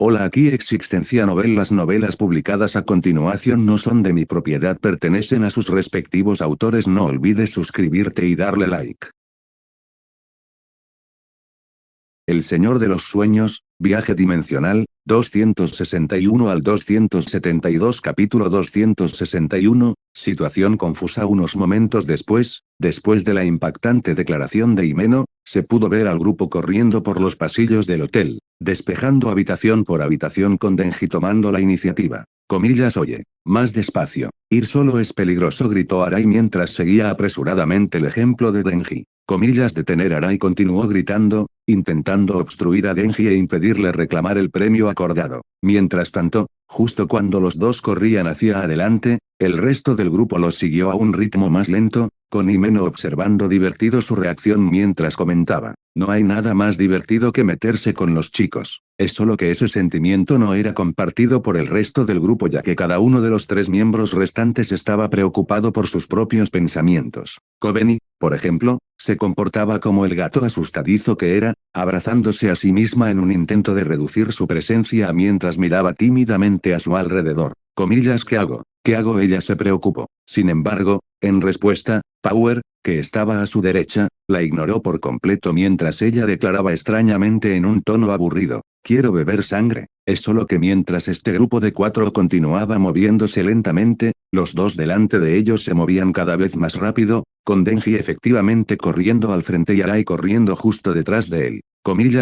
Hola, aquí Existencia Novel. Las novelas publicadas a continuación no son de mi propiedad, pertenecen a sus respectivos autores. No olvides suscribirte y darle like. El Señor de los Sueños, Viaje Dimensional, 261 al 272. Capítulo 261, situación confusa. Unos momentos después de la impactante declaración de Himeno, se pudo ver al grupo corriendo por los pasillos del hotel, despejando habitación por habitación con Denji tomando la iniciativa. Oye, más despacio, ir solo es peligroso, gritó Arai mientras seguía apresuradamente el ejemplo de Denji. Detener. Arai continuó gritando, intentando obstruir a Denji e impedirle reclamar el premio acordado. Mientras tanto, justo cuando los dos corrían hacia adelante, el resto del grupo los siguió a un ritmo más lento, con Himeno observando divertido su reacción mientras comentaba: no hay nada más divertido que meterse con los chicos. Es solo que ese sentimiento no era compartido por el resto del grupo, ya que cada uno de los 3 miembros restantes estaba preocupado por sus propios pensamientos. Kobeni, por ejemplo, se comportaba como el gato asustadizo que era, abrazándose a sí misma en un intento de reducir su presencia mientras miraba tímidamente a su alrededor. ¿Qué hago? ¿Qué hago? Ella se preocupó. Sin embargo, en respuesta, Power, que estaba a su derecha, la ignoró por completo mientras ella declaraba extrañamente en un tono aburrido: quiero beber sangre. Es solo que mientras este grupo de 4 continuaba moviéndose lentamente, los dos delante de ellos se movían cada vez más rápido, con Denji efectivamente corriendo al frente y Arai corriendo justo detrás de él.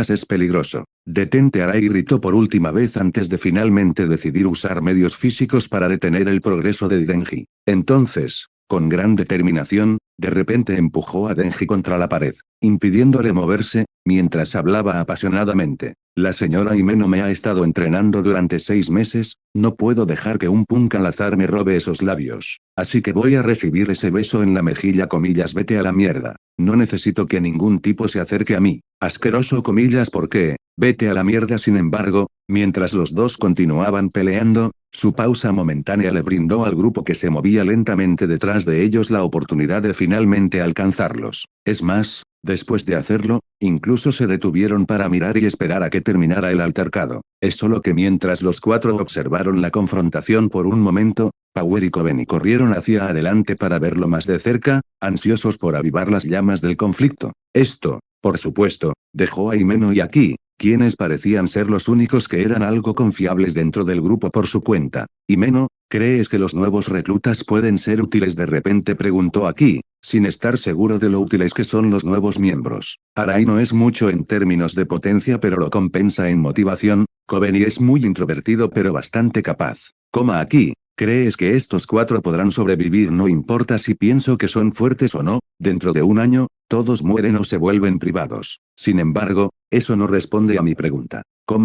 Es peligroso. Detente. Arai gritó por última vez antes de finalmente decidir usar medios físicos para detener el progreso de Denji. Entonces, con gran determinación, de repente empujó a Denji contra la pared, impidiéndole moverse, mientras hablaba apasionadamente. La señora Himeno me ha estado entrenando durante 6 meses, no puedo dejar que un punk al azar me robe esos labios. Así que voy a recibir ese beso en la mejilla. Vete a la mierda. No necesito que ningún tipo se acerque a mí. Asqueroso. ¿Por qué? Vete a la mierda. Sin embargo, mientras los dos continuaban peleando, su pausa momentánea le brindó al grupo que se movía lentamente detrás de ellos la oportunidad de finalmente alcanzarlos. Es más, después de hacerlo, incluso se detuvieron para mirar y esperar a que terminara el altercado. Es solo que mientras los 4 observaron la confrontación por un momento, Power y Kobeni corrieron hacia adelante para verlo más de cerca, ansiosos por avivar las llamas del conflicto. Esto, por supuesto, dejó a Himeno y Aki, quienes parecían ser los únicos que eran algo confiables dentro del grupo por su cuenta. Himeno, ¿crees que los nuevos reclutas pueden ser útiles? De repente preguntó Aki, sin estar seguro de lo útiles que son los nuevos miembros. Arai no es mucho en términos de potencia, pero lo compensa en motivación. Kobeni es muy introvertido pero bastante capaz. Aquí, ¿crees que estos 4 podrán sobrevivir? No importa si pienso que son fuertes o no, dentro de un año, todos mueren o se vuelven privados. Sin embargo, eso no responde a mi pregunta.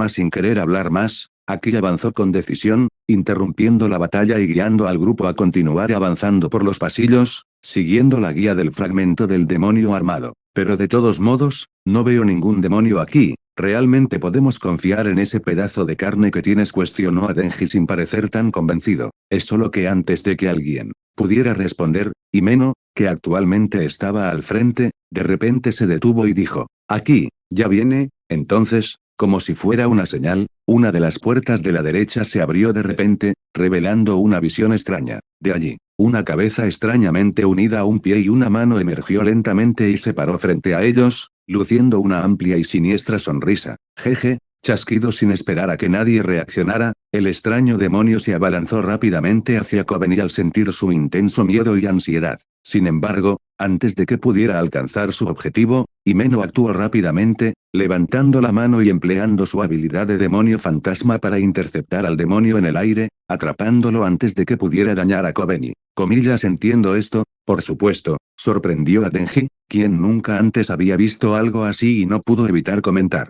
Sin querer hablar más, Aki avanzó con decisión, interrumpiendo la batalla y guiando al grupo a continuar avanzando por los pasillos, siguiendo la guía del fragmento del demonio armado. Pero de todos modos, no veo ningún demonio aquí. ¿Realmente podemos confiar en ese pedazo de carne que tienes? Cuestionó a Denji sin parecer tan convencido. Es solo que antes de que alguien pudiera responder, Himeno, que actualmente estaba al frente, de repente se detuvo y dijo: aquí, ya viene. Entonces, como si fuera una señal, una de las puertas de la derecha se abrió de repente, revelando una visión extraña. De allí, una cabeza extrañamente unida a un pie y una mano emergió lentamente y se paró frente a ellos, luciendo una amplia y siniestra sonrisa. Jeje, chasquido. Sin esperar a que nadie reaccionara, el extraño demonio se abalanzó rápidamente hacia Kobeni al sentir su intenso miedo y ansiedad. Sin embargo, antes de que pudiera alcanzar su objetivo, Himeno actuó rápidamente, levantando la mano y empleando su habilidad de demonio fantasma para interceptar al demonio en el aire, atrapándolo antes de que pudiera dañar a Kobeni. Entiendo esto, por supuesto, sorprendió a Denji, quien nunca antes había visto algo así y no pudo evitar comentar.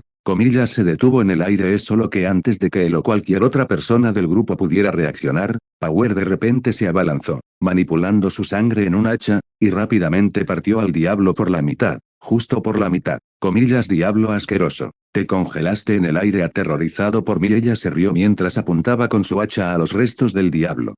Se detuvo en el aire. Es solo que antes de que él o cualquier otra persona del grupo pudiera reaccionar, Power de repente se abalanzó, manipulando su sangre en un hacha, y rápidamente partió al diablo por la mitad, justo por la mitad. Diablo asqueroso. Te congelaste en el aire aterrorizado por mí. Ella se rió mientras apuntaba con su hacha a los restos del diablo.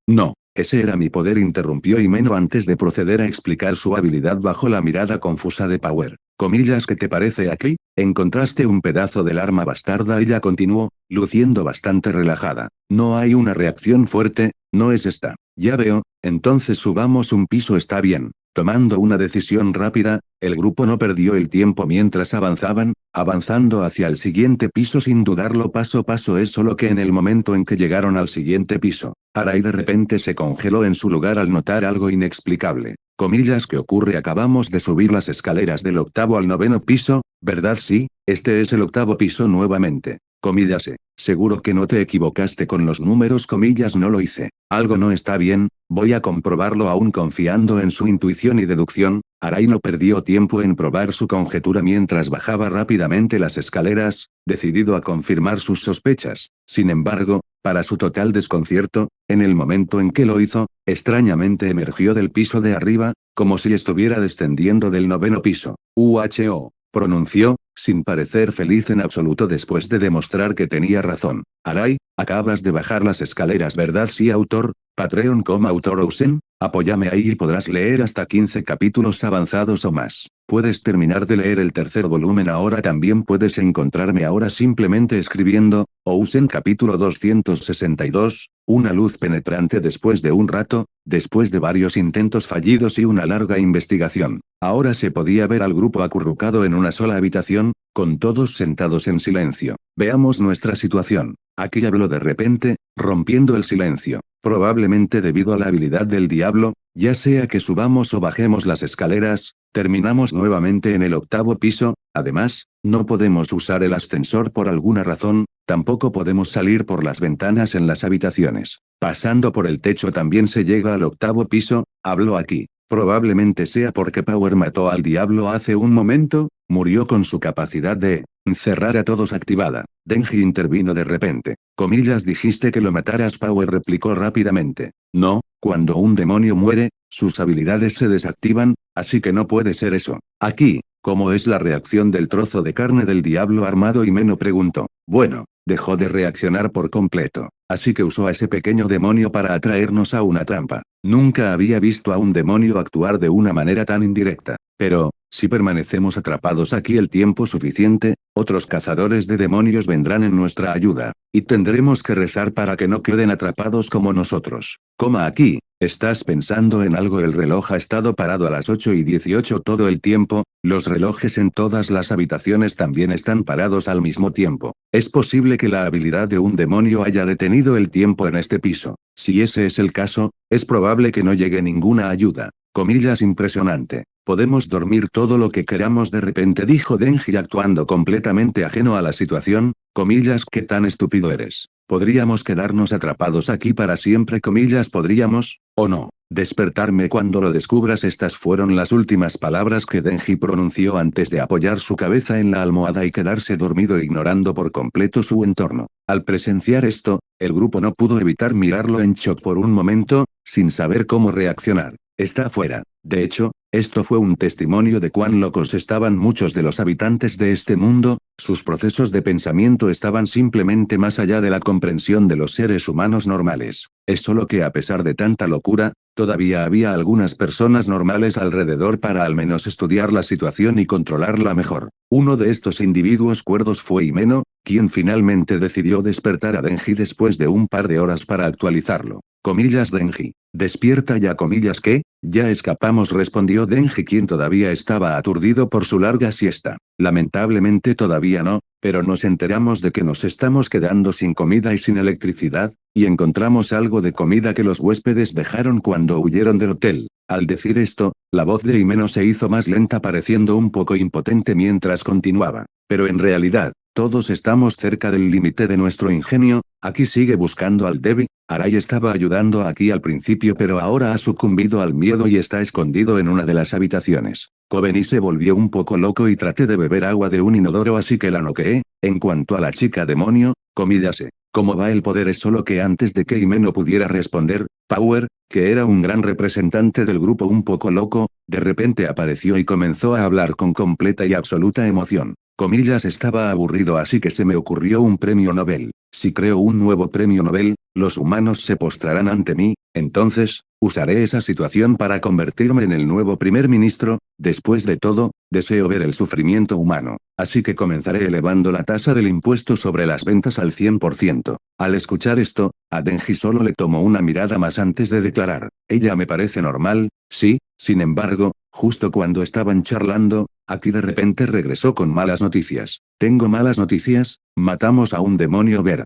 No. Ese era mi poder, interrumpió Himeno antes de proceder a explicar su habilidad bajo la mirada confusa de Power. ¿Qué te parece aquí? encontraste un pedazo del arma bastarda. Ella continuó, luciendo bastante relajada. No hay una reacción fuerte, no es esta. Ya veo, entonces subamos un piso. Está bien. Tomando una decisión rápida, el grupo no perdió el tiempo mientras avanzaban, avanzando hacia el siguiente piso sin dudarlo paso a paso. Es solo que en el momento en que llegaron al siguiente piso, Arai de repente se congeló en su lugar al notar algo inexplicable. Comillas, ¿qué ocurre? Acabamos de subir las escaleras del 8º al 9º piso, ¿verdad? Sí, este es el 8º piso nuevamente. Comillas, seguro que no te equivocaste con los números. Comillas, no lo hice. Algo no está bien, voy a comprobarlo. Aún confiando en su intuición y deducción, Arai no perdió tiempo en probar su conjetura mientras bajaba rápidamente las escaleras, decidido a confirmar sus sospechas. Sin embargo, para su total desconcierto, en el momento en que lo hizo, extrañamente emergió del piso de arriba, como si estuviera descendiendo del 9º piso. UHO, pronunció, sin parecer feliz en absoluto después de demostrar que tenía razón. Arai, acabas de bajar las escaleras, ¿verdad? Sí, autor. Patreon autor Ousen, apóyame ahí y podrás leer hasta 15 capítulos avanzados o más. Puedes terminar de leer el tercer volumen ahora. También puedes encontrarme ahora simplemente escribiendo, Ousen capítulo 262, una luz penetrante. Después de un rato, después de varios intentos fallidos y una larga investigación, ahora se podía ver al grupo acurrucado en una sola habitación, con todos sentados en silencio. Veamos nuestra situación. Aquí habló de repente, rompiendo el silencio. Probablemente debido a la habilidad del diablo, ya sea que subamos o bajemos las escaleras, terminamos nuevamente en el 8º piso. Además, no podemos usar el ascensor por alguna razón, tampoco podemos salir por las ventanas en las habitaciones. Pasando por el techo también se llega al 8º piso, habló aquí. Probablemente sea porque Power mató al diablo hace un momento, murió con su capacidad de encerrar a todos activada. Denji intervino de repente. Comillas, dijiste que lo mataras. Power replicó rápidamente. No, cuando un demonio muere, sus habilidades se desactivan, así que no puede ser eso. Aquí, ¿cómo es la reacción del trozo de carne del diablo armado? Y Meno preguntó. Bueno, dejó de reaccionar por completo, así que usó a ese pequeño demonio para atraernos a una trampa. Nunca había visto a un demonio actuar de una manera tan indirecta. Pero, si permanecemos atrapados aquí el tiempo suficiente, otros cazadores de demonios vendrán en nuestra ayuda, y tendremos que rezar para que no queden atrapados como nosotros. Aquí, ¿estás pensando en algo? El reloj ha estado parado a las 8:18 todo el tiempo, los relojes en todas las habitaciones también están parados al mismo tiempo. Es posible que la habilidad de un demonio haya detenido el tiempo en este piso. Si ese es el caso, es probable que no llegue ninguna ayuda. Comillas, impresionante. Podemos dormir todo lo que queramos. De repente dijo Denji actuando completamente ajeno a la situación. Comillas, ¿qué tan estúpido eres? Podríamos quedarnos atrapados aquí para siempre. Comillas, podríamos, o no. Despertarme cuando lo descubras. Estas fueron las últimas palabras que Denji pronunció antes de apoyar su cabeza en la almohada y quedarse dormido, ignorando por completo su entorno. Al presenciar esto, el grupo no pudo evitar mirarlo en shock por un momento, sin saber cómo reaccionar. Está afuera. De hecho, esto fue un testimonio de cuán locos estaban muchos de los habitantes de este mundo, sus procesos de pensamiento estaban simplemente más allá de la comprensión de los seres humanos normales. Es solo que a pesar de tanta locura, todavía había algunas personas normales alrededor para al menos estudiar la situación y controlarla mejor. Uno de estos individuos cuerdos fue Himeno, quien finalmente decidió despertar a Denji después de un par de horas para actualizarlo. Comillas, Denji. Despierta ya. Comillas, ¿qué? Ya escapamos, respondió Denji, quien todavía estaba aturdido por su larga siesta. Lamentablemente todavía no, pero nos enteramos de que nos estamos quedando sin comida y sin electricidad, y encontramos algo de comida que los huéspedes dejaron cuando huyeron del hotel. Al decir esto, la voz de Himeno se hizo más lenta, pareciendo un poco impotente mientras continuaba. Pero en realidad, todos estamos cerca del límite de nuestro ingenio. Aquí sigue buscando al Devi. Arai estaba ayudando aquí al principio, pero ahora ha sucumbido al miedo y está escondido en una de las habitaciones. Kobeni se volvió un poco loco y traté de beber agua de un inodoro, así que la noqueé. En cuanto a la chica demonio, comillas, ¿cómo va el poder? Es solo que antes de que Himeno pudiera responder, Power, que era un gran representante del grupo un poco loco, de repente apareció y comenzó a hablar con completa y absoluta emoción. Comillas, estaba aburrido, así que se me ocurrió un premio Nobel. Si creo un nuevo premio Nobel, los humanos se postrarán ante mí, entonces, usaré esa situación para convertirme en el nuevo primer ministro. Después de todo, deseo ver el sufrimiento humano, así que comenzaré elevando la tasa del impuesto sobre las ventas al 100%. Al escuchar esto, a Denji solo le tomó una mirada más antes de declarar, ella me parece normal, sí, sin embargo, justo cuando estaban charlando, Aki de repente regresó con malas noticias. Tengo malas noticias, matamos a un demonio ver.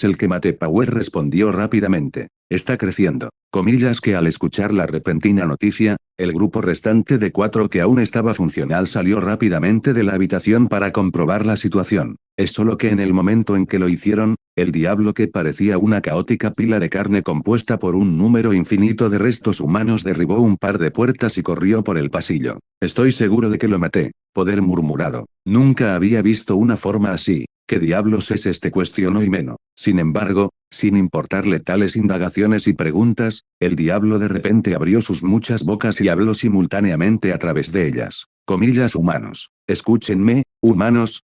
El que maté Power respondió rápidamente. Está creciendo. Comillas que al escuchar la repentina noticia, el grupo restante de 4 que aún estaba funcional salió rápidamente de la habitación para comprobar la situación. Es solo que en el momento en que lo hicieron, el diablo que parecía una caótica pila de carne compuesta por un número infinito de restos humanos derribó un par de puertas y corrió por el pasillo. Estoy seguro de que lo maté. Poder murmurado. Nunca había visto una forma así. ¿Qué diablos es este? Cuestionó Himeno. Sin embargo, sin importarle tales indagaciones y preguntas, el diablo de repente abrió sus muchas bocas y habló simultáneamente a través de ellas. Comillas humanos. Escúchenme, humanos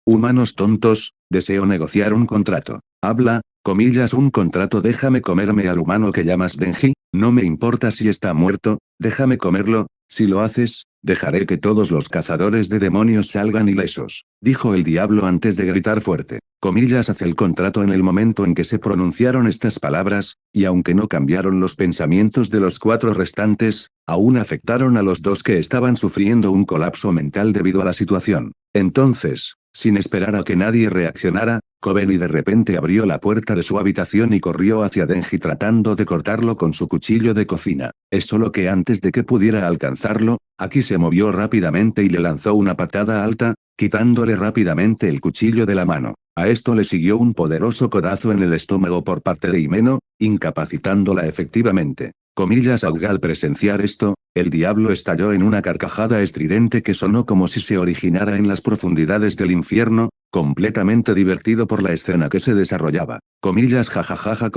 tontos, deseo negociar un contrato. Habla, comillas un contrato. Déjame comerme al humano que llamas Denji, no me importa si está muerto, déjame comerlo, si lo haces, dejaré que todos los cazadores de demonios salgan ilesos, dijo el diablo antes de gritar fuerte. Comillas hace el contrato. En el momento en que se pronunciaron estas palabras, y aunque no cambiaron los pensamientos de los 4 restantes, aún afectaron a los 2 que estaban sufriendo un colapso mental debido a la situación. Entonces, sin esperar a que nadie reaccionara, Kobeni de repente abrió la puerta de su habitación y corrió hacia Denji tratando de cortarlo con su cuchillo de cocina. Es solo que antes de que pudiera alcanzarlo, Aki se movió rápidamente y le lanzó una patada alta, quitándole rápidamente el cuchillo de la mano. A esto le siguió un poderoso codazo en el estómago por parte de Himeno, incapacitándola efectivamente. Comillas al presenciar esto, el diablo estalló en una carcajada estridente que sonó como si se originara en las profundidades del infierno, completamente divertido por la escena que se desarrollaba. Comillas jajajaja.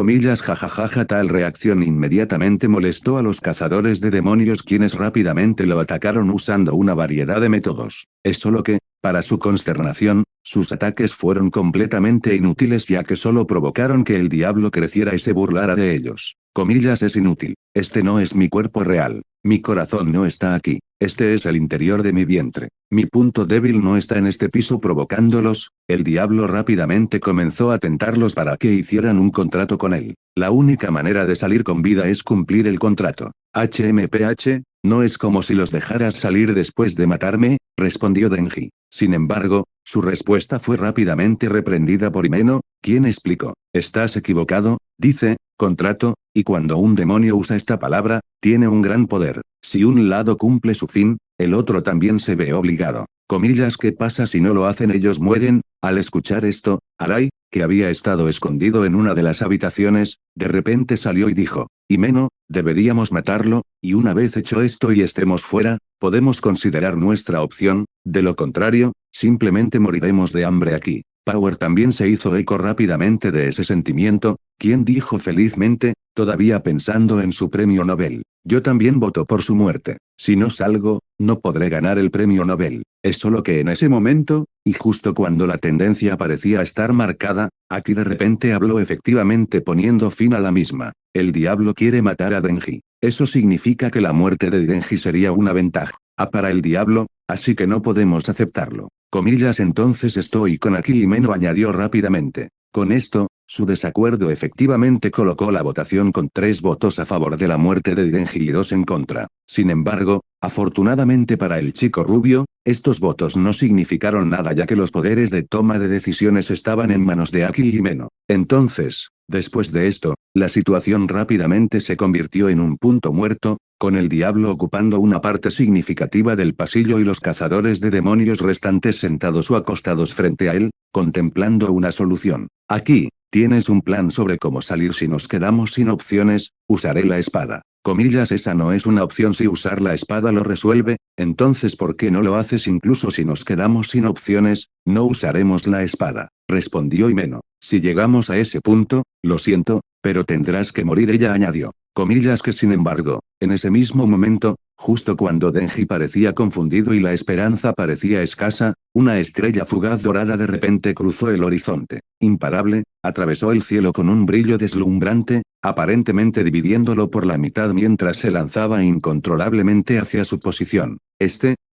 Tal reacción inmediatamente molestó a los cazadores de demonios, quienes rápidamente lo atacaron usando una variedad de métodos. Es solo que, para su consternación, sus ataques fueron completamente inútiles ya que solo provocaron que el diablo creciera y se burlara de ellos. Comillas es inútil. Este no es mi cuerpo real. Mi corazón no está aquí. Este es el interior de mi vientre. Mi punto débil no está en este piso provocándolos. El diablo rápidamente comenzó a tentarlos para que hicieran un contrato con él. La única manera de salir con vida es cumplir el contrato. HMPH, no es como si los dejaras salir después de matarme, respondió Denji. Sin embargo, su respuesta fue rápidamente reprendida por Himeno, quien explicó. Estás equivocado, dice, contrato, y cuando un demonio usa esta palabra, tiene un gran poder. Si un lado cumple su fin, el otro también se ve obligado. Comillas, ¿qué pasa si no lo hacen? Ellos mueren. Al escuchar esto, Arai, que había estado escondido en una de las habitaciones, de repente salió y dijo, Himeno, deberíamos matarlo, y una vez hecho esto y estemos fuera, podemos considerar nuestra opción, de lo contrario, simplemente moriremos de hambre aquí. Power también se hizo eco rápidamente de ese sentimiento, quien dijo felizmente, todavía pensando en su premio Nobel. Yo también voto por su muerte. Si no salgo, no podré ganar el premio Nobel. Es solo que en ese momento, y justo cuando la tendencia parecía estar marcada, Aki de repente habló efectivamente poniendo fin a la misma. El diablo quiere matar a Denji. Eso significa que la muerte de Denji sería una ventaja para el diablo, así que no podemos aceptarlo. Comillas entonces estoy con Aki. Himeno añadió rápidamente. Con esto, su desacuerdo efectivamente colocó la votación con 3 votos a favor de la muerte de Denji y 2 en contra. Sin embargo, afortunadamente para el chico rubio, estos votos no significaron nada ya que los poderes de toma de decisiones estaban en manos de Aki y Himeno. Entonces, después de esto, la situación rápidamente se convirtió en un punto muerto, con el diablo ocupando una parte significativa del pasillo y los cazadores de demonios restantes sentados o acostados frente a él, contemplando una solución. Aquí, tienes un plan sobre cómo salir si nos quedamos sin opciones, usaré la espada. Comillas, esa no es una opción. Si usar la espada lo resuelve, entonces ¿por qué no lo haces? Incluso si nos quedamos sin opciones, no usaremos la espada, respondió Himeno. Si llegamos a ese punto, lo siento, pero tendrás que morir, ella añadió. Comillas que sin embargo, en ese mismo momento, justo cuando Denji parecía confundido y la esperanza parecía escasa, una estrella fugaz dorada de repente cruzó el horizonte. Imparable, atravesó el cielo con un brillo deslumbrante, aparentemente dividiéndolo por la mitad mientras se lanzaba incontrolablemente hacia su posición.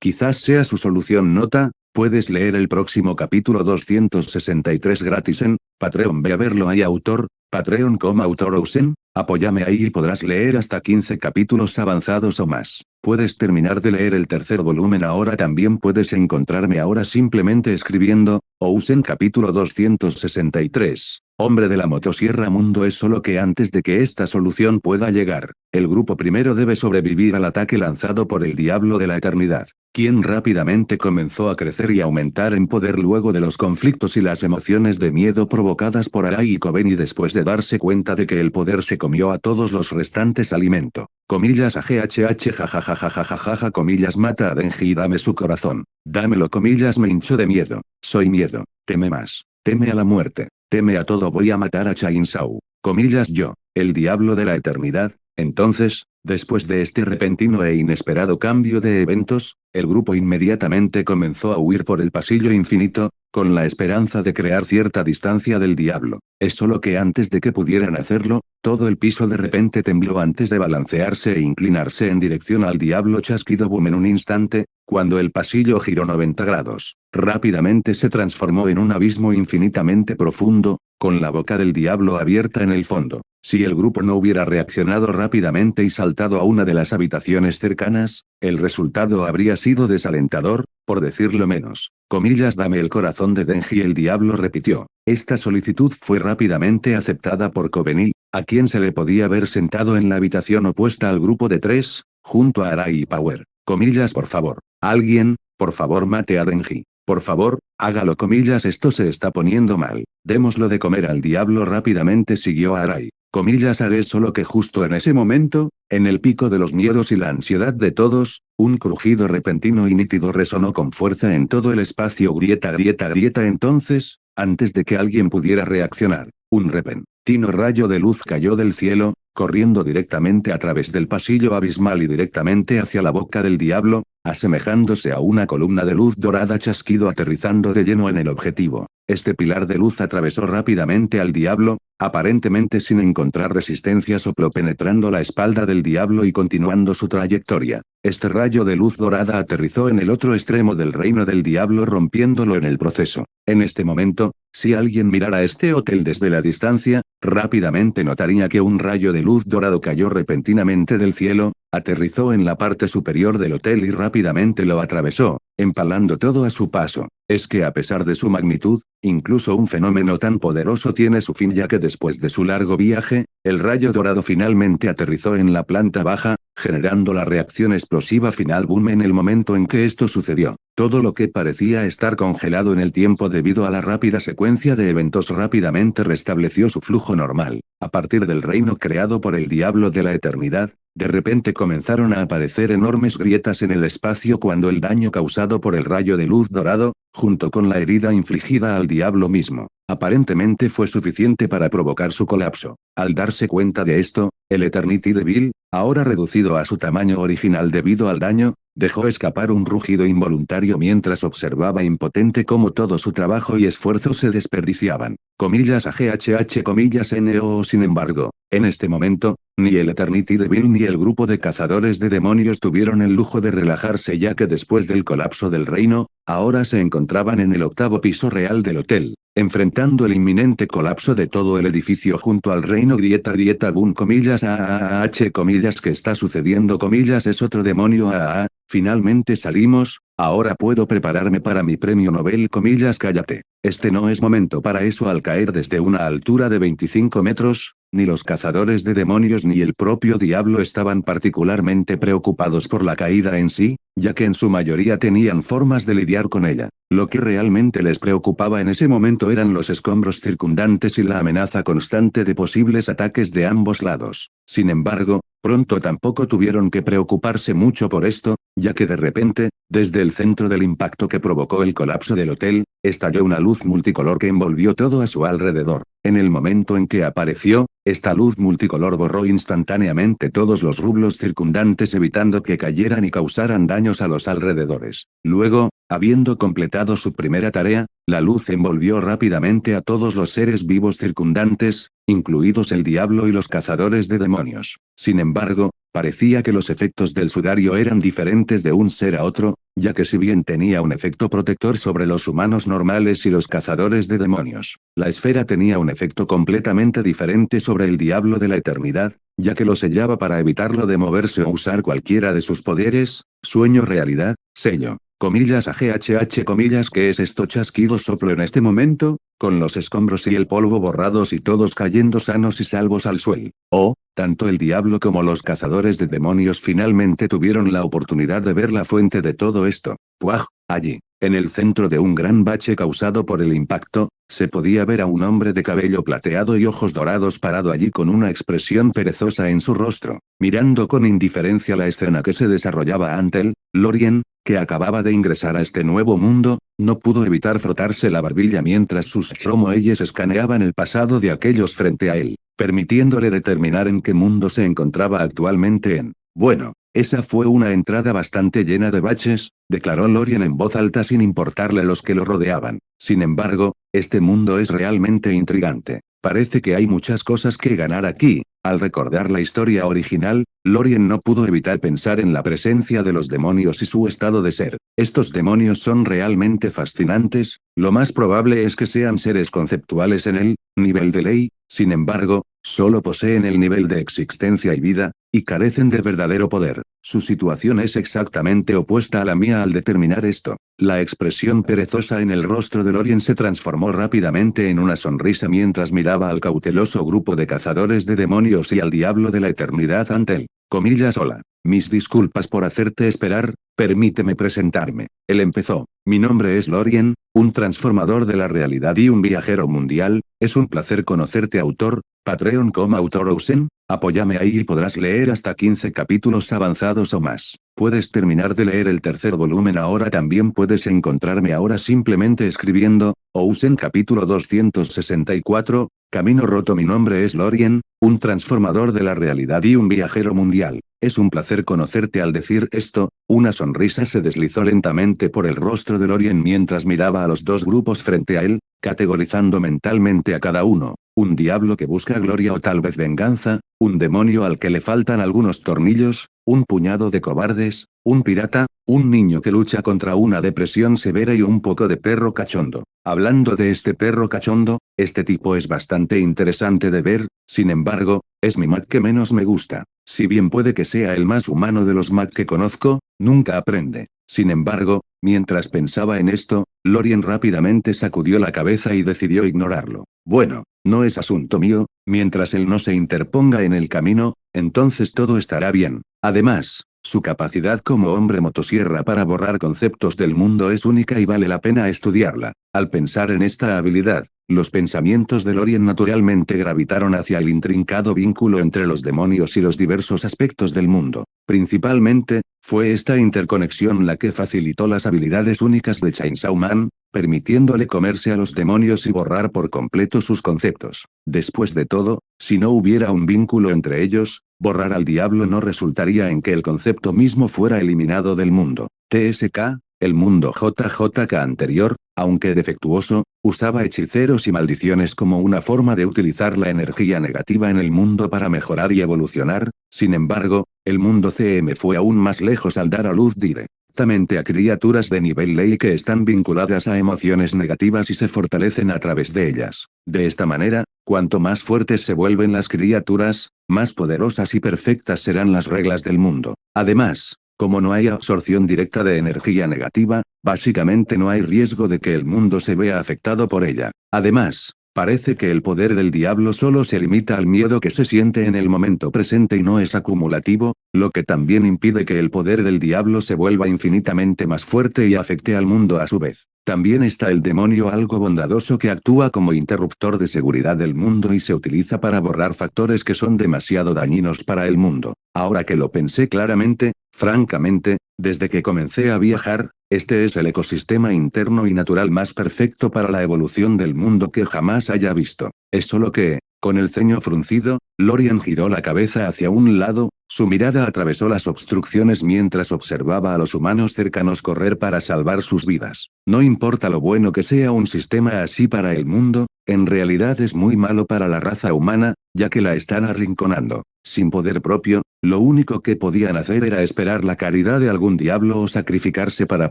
Quizás sea su solución. Nota, puedes leer el próximo capítulo 263 gratis en Patreon. Ve a verlo ahí. Autor, Patreon como autor Ousen, apóyame ahí y podrás leer hasta 15 capítulos avanzados o más. Puedes terminar de leer el tercer volumen ahora. También puedes encontrarme ahora simplemente escribiendo Ousen capítulo 263. Hombre de la motosierra mundo. Es solo que antes de que esta solución pueda llegar, el grupo primero debe sobrevivir al ataque lanzado por el Diablo de la Eternidad, quien rápidamente comenzó a crecer y aumentar en poder luego de los conflictos y las emociones de miedo provocadas por Arai y Kobeni después de darse cuenta de que el poder se comió a todos los restantes alimento. Comillas AGHH jajajajajajaja comillas mata a Denji y dame su corazón. Dámelo comillas me hincho de miedo. Soy miedo. Teme más. Teme a la muerte. Teme a todo. Voy a matar a Chainsaw. Comillas yo, el Diablo de la Eternidad. Entonces, después de este repentino e inesperado cambio de eventos, el grupo inmediatamente comenzó a huir por el pasillo infinito, con la esperanza de crear cierta distancia del diablo. Es solo que antes de que pudieran hacerlo, todo el piso de repente tembló antes de balancearse e inclinarse en dirección al diablo. Chasquido boom. En un instante, cuando el pasillo giró 90 grados, rápidamente se transformó en un abismo infinitamente profundo, con la boca del diablo abierta en el fondo. Si el grupo no hubiera reaccionado rápidamente y saltado a una de las habitaciones cercanas, el resultado habría sido desalentador, por decirlo menos. Comillas dame el corazón de Denji. El diablo repitió. Esta solicitud fue rápidamente aceptada por Kobeni, a quien se le podía ver sentado en la habitación opuesta al grupo de 3, junto a Arai y Power. Comillas por favor. Alguien, por favor mate a Denji. Por favor, hágalo. Comillas esto se está poniendo mal. Démoslo de comer al diablo. Rápidamente siguió a Arai. Comillas haré. Solo que justo en ese momento, en el pico de los miedos y la ansiedad de todos, un crujido repentino y nítido resonó con fuerza en todo el espacio. Grieta grieta grieta. Entonces, antes de que alguien pudiera reaccionar, un repentino rayo de luz cayó del cielo, corriendo directamente a través del pasillo abismal y directamente hacia la boca del diablo, asemejándose a una columna de luz dorada. Chasquido aterrizando de lleno en el objetivo. Este pilar de luz atravesó rápidamente al diablo, aparentemente sin encontrar resistencia. Sopló penetrando la espalda del diablo y continuando su trayectoria. Este rayo de luz dorada aterrizó en el otro extremo del reino del diablo, rompiéndolo en el proceso. En este momento, si alguien mirara este hotel desde la distancia, rápidamente notaría que un rayo de luz dorado cayó repentinamente del cielo, aterrizó en la parte superior del hotel y rápidamente lo atravesó, empalando todo a su paso. Es que a pesar de su magnitud, incluso un fenómeno tan poderoso tiene su fin, ya que después de su largo viaje, el rayo dorado finalmente aterrizó en la planta baja, generando la reacción explosiva final. Boom. En el momento en que esto sucedió, todo lo que parecía estar congelado en el tiempo debido a la rápida secuencia de eventos rápidamente restableció su flujo normal. A partir del reino creado por el Diablo de la Eternidad, de repente comenzaron a aparecer enormes grietas en el espacio cuando el daño causado por el rayo de luz dorado, junto con la herida infligida al diablo mismo, aparentemente fue suficiente para provocar su colapso. Al darse cuenta de esto, el Eternity Devil, ahora reducido a su tamaño original debido al daño, dejó escapar un rugido involuntario mientras observaba impotente cómo todo su trabajo y esfuerzo se desperdiciaban. Comillas AGHH comillas NO. Sin embargo, en este momento, ni el Eternity Devil ni el grupo de cazadores de demonios tuvieron el lujo de relajarse, ya que después del colapso del reino, ahora se encontraban en el octavo piso real del hotel, enfrentando el inminente colapso de todo el edificio junto al reino. Grieta grieta boom comillas AAH comillas ¿qué está sucediendo? Comillas es otro demonio AAA, finalmente salimos, ahora puedo prepararme para mi premio Nobel. Comillas cállate, este no es momento para eso. Al caer desde una altura de 25 metros, ni los cazadores de demonios ni el propio diablo estaban particularmente preocupados por la caída en sí, ya que en su mayoría tenían formas de lidiar con ella. Lo que realmente les preocupaba en ese momento eran los escombros circundantes y la amenaza constante de posibles ataques de ambos lados. Sin embargo, pronto tampoco tuvieron que preocuparse mucho por esto, ya que de repente, desde el centro del impacto que provocó el colapso del hotel, estalló una luz multicolor que envolvió todo a su alrededor. En el momento en que apareció, Esta luz multicolor borró instantáneamente todos los rublos circundantes evitando que cayeran y causaran daños a los alrededores. Luego, habiendo completado su primera tarea, la luz envolvió rápidamente a todos los seres vivos circundantes, incluidos el diablo y los cazadores de demonios. Sin embargo, parecía que los efectos del sudario eran diferentes de un ser a otro, ya que si bien tenía un efecto protector sobre los humanos normales y los cazadores de demonios, la esfera tenía un efecto completamente diferente sobre el diablo de la eternidad, ya que lo sellaba para evitarlo de moverse o usar cualquiera de sus poderes, sueño realidad, sello. Comillas AGHH comillas ¿qué es esto? Chasquido soplo en este momento, con los escombros y el polvo borrados y todos cayendo sanos y salvos al suelo. Oh, tanto el diablo como los cazadores de demonios finalmente tuvieron la oportunidad de ver la fuente de todo esto. ¡Puaj! Allí, en el centro de un gran bache causado por el impacto, se podía ver a un hombre de cabello plateado y ojos dorados parado allí con una expresión perezosa en su rostro, mirando con indiferencia la escena que se desarrollaba ante él. Lorien, que acababa de ingresar a este nuevo mundo, no pudo evitar frotarse la barbilla mientras sus Shromoeyes escaneaban el pasado de aquellos frente a él, permitiéndole determinar en qué mundo se encontraba actualmente en. Bueno, esa fue una entrada bastante llena de baches, declaró Lorien en voz alta sin importarle los que lo rodeaban. Sin embargo, este mundo es realmente intrigante. Parece que hay muchas cosas que ganar aquí. Al recordar la historia original, Lorien no pudo evitar pensar en la presencia de los demonios y su estado de ser. Estos demonios son realmente fascinantes, lo más probable es que sean seres conceptuales en el nivel de ley, sin embargo, solo poseen el nivel de existencia y vida, y carecen de verdadero poder. Su situación es exactamente opuesta a la mía al determinar esto. La expresión perezosa en el rostro de Lorien se transformó rápidamente en una sonrisa mientras miraba al cauteloso grupo de cazadores de demonios y al diablo de la eternidad ante él. Comillas hola. Mis disculpas por hacerte esperar, permíteme presentarme. Él empezó. Mi nombre es Lorien, un transformador de la realidad y un viajero mundial, es un placer conocerte autor, Patreon como autor Ousen, apóyame ahí y podrás leer hasta 15 capítulos avanzados o más. Puedes terminar de leer el tercer volumen ahora también puedes encontrarme ahora simplemente escribiendo, Ousen capítulo 264, Camino roto mi nombre es Lorien, un transformador de la realidad y un viajero mundial. Es un placer conocerte al decir esto, una sonrisa se deslizó lentamente por el rostro de Lorien mientras miraba a los dos grupos frente a él, categorizando mentalmente a cada uno. Un diablo que busca gloria o tal vez venganza, un demonio al que le faltan algunos tornillos, un puñado de cobardes, un pirata, un niño que lucha contra una depresión severa y un poco de perro cachondo. Hablando de este perro cachondo, este tipo es bastante interesante de ver, sin embargo, es mi Mac que menos me gusta. Si bien puede que sea el más humano de los Mac que conozco, nunca aprende. Sin embargo, mientras pensaba en esto, Lorien rápidamente sacudió la cabeza y decidió ignorarlo. Bueno, no es asunto mío, mientras él no se interponga en el camino, entonces todo estará bien. Además, su capacidad como hombre motosierra para borrar conceptos del mundo es única y vale la pena estudiarla. Al pensar en esta habilidad, los pensamientos de Lorien naturalmente gravitaron hacia el intrincado vínculo entre los demonios y los diversos aspectos del mundo. Principalmente, fue esta interconexión la que facilitó las habilidades únicas de Chainsaw Man, permitiéndole comerse a los demonios y borrar por completo sus conceptos. Después de todo, si no hubiera un vínculo entre ellos, borrar al diablo no resultaría en que el concepto mismo fuera eliminado del mundo. TSK, el mundo JJK anterior, aunque defectuoso, usaba hechiceros y maldiciones como una forma de utilizar la energía negativa en el mundo para mejorar y evolucionar. Sin embargo, el mundo CM fue aún más lejos al dar a luz directamente a criaturas de nivel ley que están vinculadas a emociones negativas y se fortalecen a través de ellas. De esta manera, cuanto más fuertes se vuelven las criaturas, más poderosas y perfectas serán las reglas del mundo. Además, como no hay absorción directa de energía negativa, básicamente no hay riesgo de que el mundo se vea afectado por ella. Además, parece que el poder del diablo solo se limita al miedo que se siente en el momento presente y no es acumulativo, lo que también impide que el poder del diablo se vuelva infinitamente más fuerte y afecte al mundo a su vez. También está el demonio algo bondadoso que actúa como interruptor de seguridad del mundo y se utiliza para borrar factores que son demasiado dañinos para el mundo. Ahora que lo pensé claramente, francamente, desde que comencé a viajar, este es el ecosistema interno y natural más perfecto para la evolución del mundo que jamás haya visto. Es solo que, Con el ceño fruncido, Lorien giró la cabeza hacia un lado, su mirada atravesó las obstrucciones mientras observaba a los humanos cercanos correr para salvar sus vidas. No importa lo bueno que sea un sistema así para el mundo, en realidad es muy malo para la raza humana, ya que la están arrinconando. Sin poder propio, lo único que podían hacer era esperar la caridad de algún diablo o sacrificarse para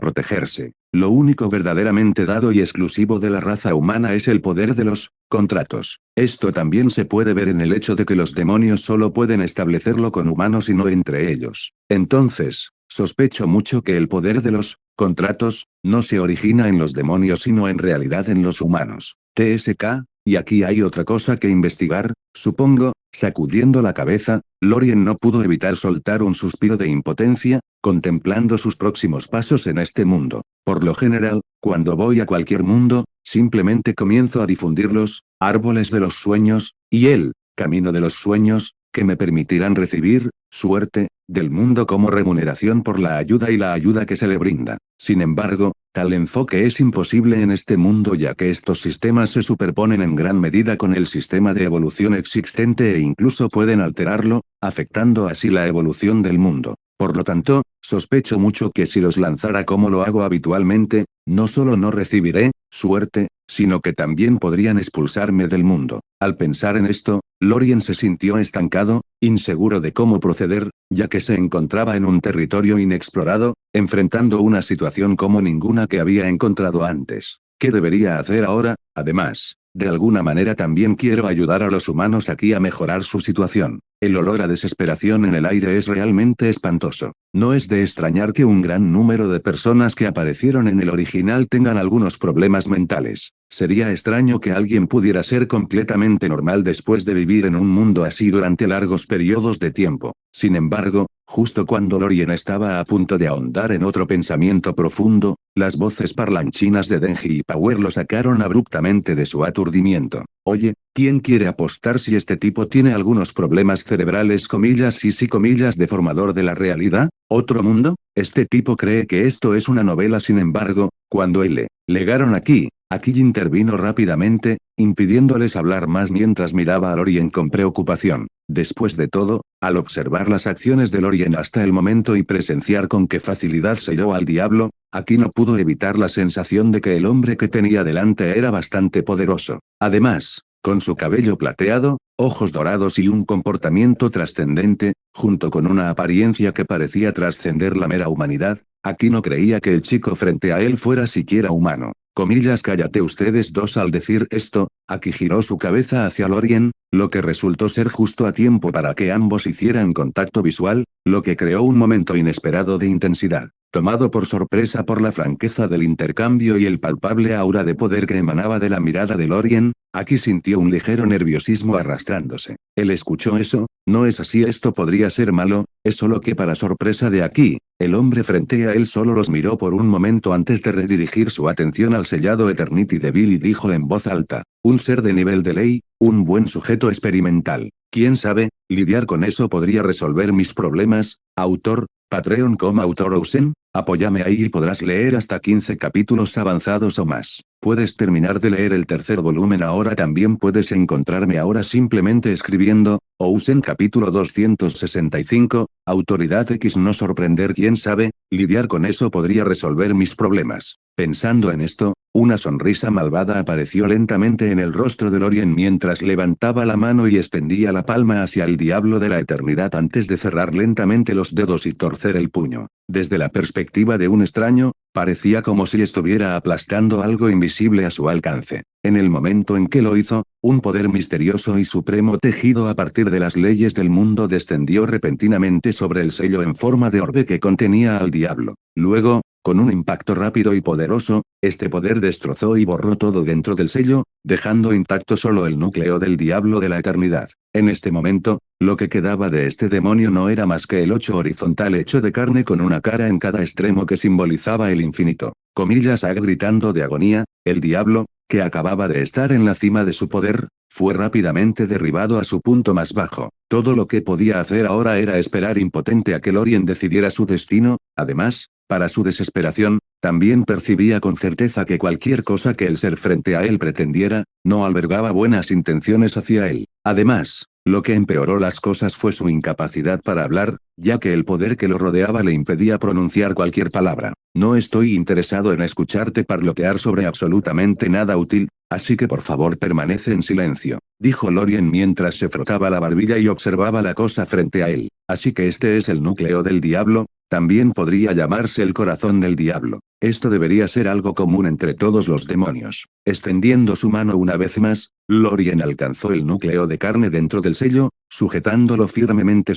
protegerse. Lo único verdaderamente dado y exclusivo de la raza humana es el poder de los contratos. Esto también se puede ver en el hecho de que los demonios solo pueden establecerlo con humanos y no entre ellos. Entonces, sospecho mucho que el poder de los contratos no se origina en los demonios sino en realidad en los humanos. TSK, y aquí hay otra cosa que investigar, supongo. Sacudiendo la cabeza, Lorien no pudo evitar soltar un suspiro de impotencia, contemplando sus próximos pasos en este mundo. Por lo general, cuando voy a cualquier mundo, simplemente comienzo a difundir los árboles de los sueños, y el camino de los sueños, que me permitirán recibir suerte del mundo como remuneración por la ayuda y la ayuda que se le brinda. Sin embargo, tal enfoque es imposible en este mundo ya que estos sistemas se superponen en gran medida con el sistema de evolución existente e incluso pueden alterarlo, afectando así la evolución del mundo. Por lo tanto, sospecho mucho que si los lanzara como lo hago habitualmente, no solo no recibiré suerte, sino que también podrían expulsarme del mundo. Al pensar en esto, Lorien se sintió estancado, inseguro de cómo proceder, ya que se encontraba en un territorio inexplorado, enfrentando una situación como ninguna que había encontrado antes. ¿Qué debería hacer ahora? Además, de alguna manera también quiero ayudar a los humanos aquí a mejorar su situación. El olor a desesperación en el aire es realmente espantoso. No es de extrañar que un gran número de personas que aparecieron en el original tengan algunos problemas mentales. Sería extraño que alguien pudiera ser completamente normal después de vivir en un mundo así durante largos periodos de tiempo. Sin embargo, justo cuando Lorien estaba a punto de ahondar en otro pensamiento profundo, las voces parlanchinas de Denji y Power lo sacaron abruptamente de su aturdimiento. Oye, ¿quién quiere apostar si este tipo tiene algunos problemas cerebrales comillas y sí comillas deformador de la realidad? ¿Otro mundo? Este tipo cree que esto es una novela sin embargo, cuando él legaron aquí intervino rápidamente, impidiéndoles hablar más mientras miraba a Lorien con preocupación. Después de todo, al observar las acciones de Lorien hasta el momento y presenciar con qué facilidad selló al diablo, aquí no pudo evitar la sensación de que el hombre que tenía delante era bastante poderoso. Además, con su cabello plateado, ojos dorados y un comportamiento trascendente, junto con una apariencia que parecía trascender la mera humanidad, aquí no creía que el chico frente a él fuera siquiera humano. Comillas cállate ustedes dos al decir esto, aquí giró su cabeza hacia Lorien, lo que resultó ser justo a tiempo para que ambos hicieran contacto visual, lo que creó un momento inesperado de intensidad. Tomado por sorpresa por la franqueza del intercambio y el palpable aura de poder que emanaba de la mirada de Lorien, Aki sintió un ligero nerviosismo arrastrándose. Él escuchó eso, no es así, esto podría ser malo, es solo que para sorpresa de Aki, el hombre frente a él solo los miró por un momento antes de redirigir su atención al sellado Eternity de Bill y dijo en voz alta, un ser de nivel de ley, un buen sujeto experimental. ¿Quién sabe? Lidiar con eso podría resolver mis problemas. Autor, Patreon autor Ousen, apóyame ahí y podrás leer hasta 15 capítulos avanzados o más. Puedes terminar de leer el tercer volumen ahora. También puedes encontrarme ahora simplemente escribiendo, Ousen capítulo 265, Autoridad X no sorprender. ¿Quién sabe? Lidiar con eso podría resolver mis problemas. Pensando en esto, una sonrisa malvada apareció lentamente en el rostro de Lorien mientras levantaba la mano y extendía la palma hacia el diablo de la eternidad antes de cerrar lentamente los dedos y torcer el puño. Desde la perspectiva de un extraño, parecía como si estuviera aplastando algo invisible a su alcance. En el momento en que lo hizo, un poder misterioso y supremo tejido a partir de las leyes del mundo descendió repentinamente sobre el sello en forma de orbe que contenía al diablo. Luego, con un impacto rápido y poderoso, este poder destrozó y borró todo dentro del sello, dejando intacto solo el núcleo del diablo de la eternidad. En este momento, lo que quedaba de este demonio no era más que el 8 horizontal hecho de carne con una cara en cada extremo que simbolizaba el infinito. Comillas gritando de agonía, el diablo, que acababa de estar en la cima de su poder, fue rápidamente derribado a su punto más bajo. Todo lo que podía hacer ahora era esperar impotente a que Lorien decidiera su destino. Además, para su desesperación, también percibía con certeza que cualquier cosa que el ser frente a él pretendiera, no albergaba buenas intenciones hacia él. Además, lo que empeoró las cosas fue su incapacidad para hablar, ya que el poder que lo rodeaba le impedía pronunciar cualquier palabra. No estoy interesado en escucharte parlotear sobre absolutamente nada útil, así que por favor permanece en silencio, dijo Lorien mientras se frotaba la barbilla y observaba la cosa frente a él. Así que este es el núcleo del diablo, también podría llamarse el corazón del diablo. Esto debería ser algo común entre todos los demonios. Extendiendo su mano una vez más, Lorien alcanzó el núcleo de carne dentro del sello, sujetándolo firmemente.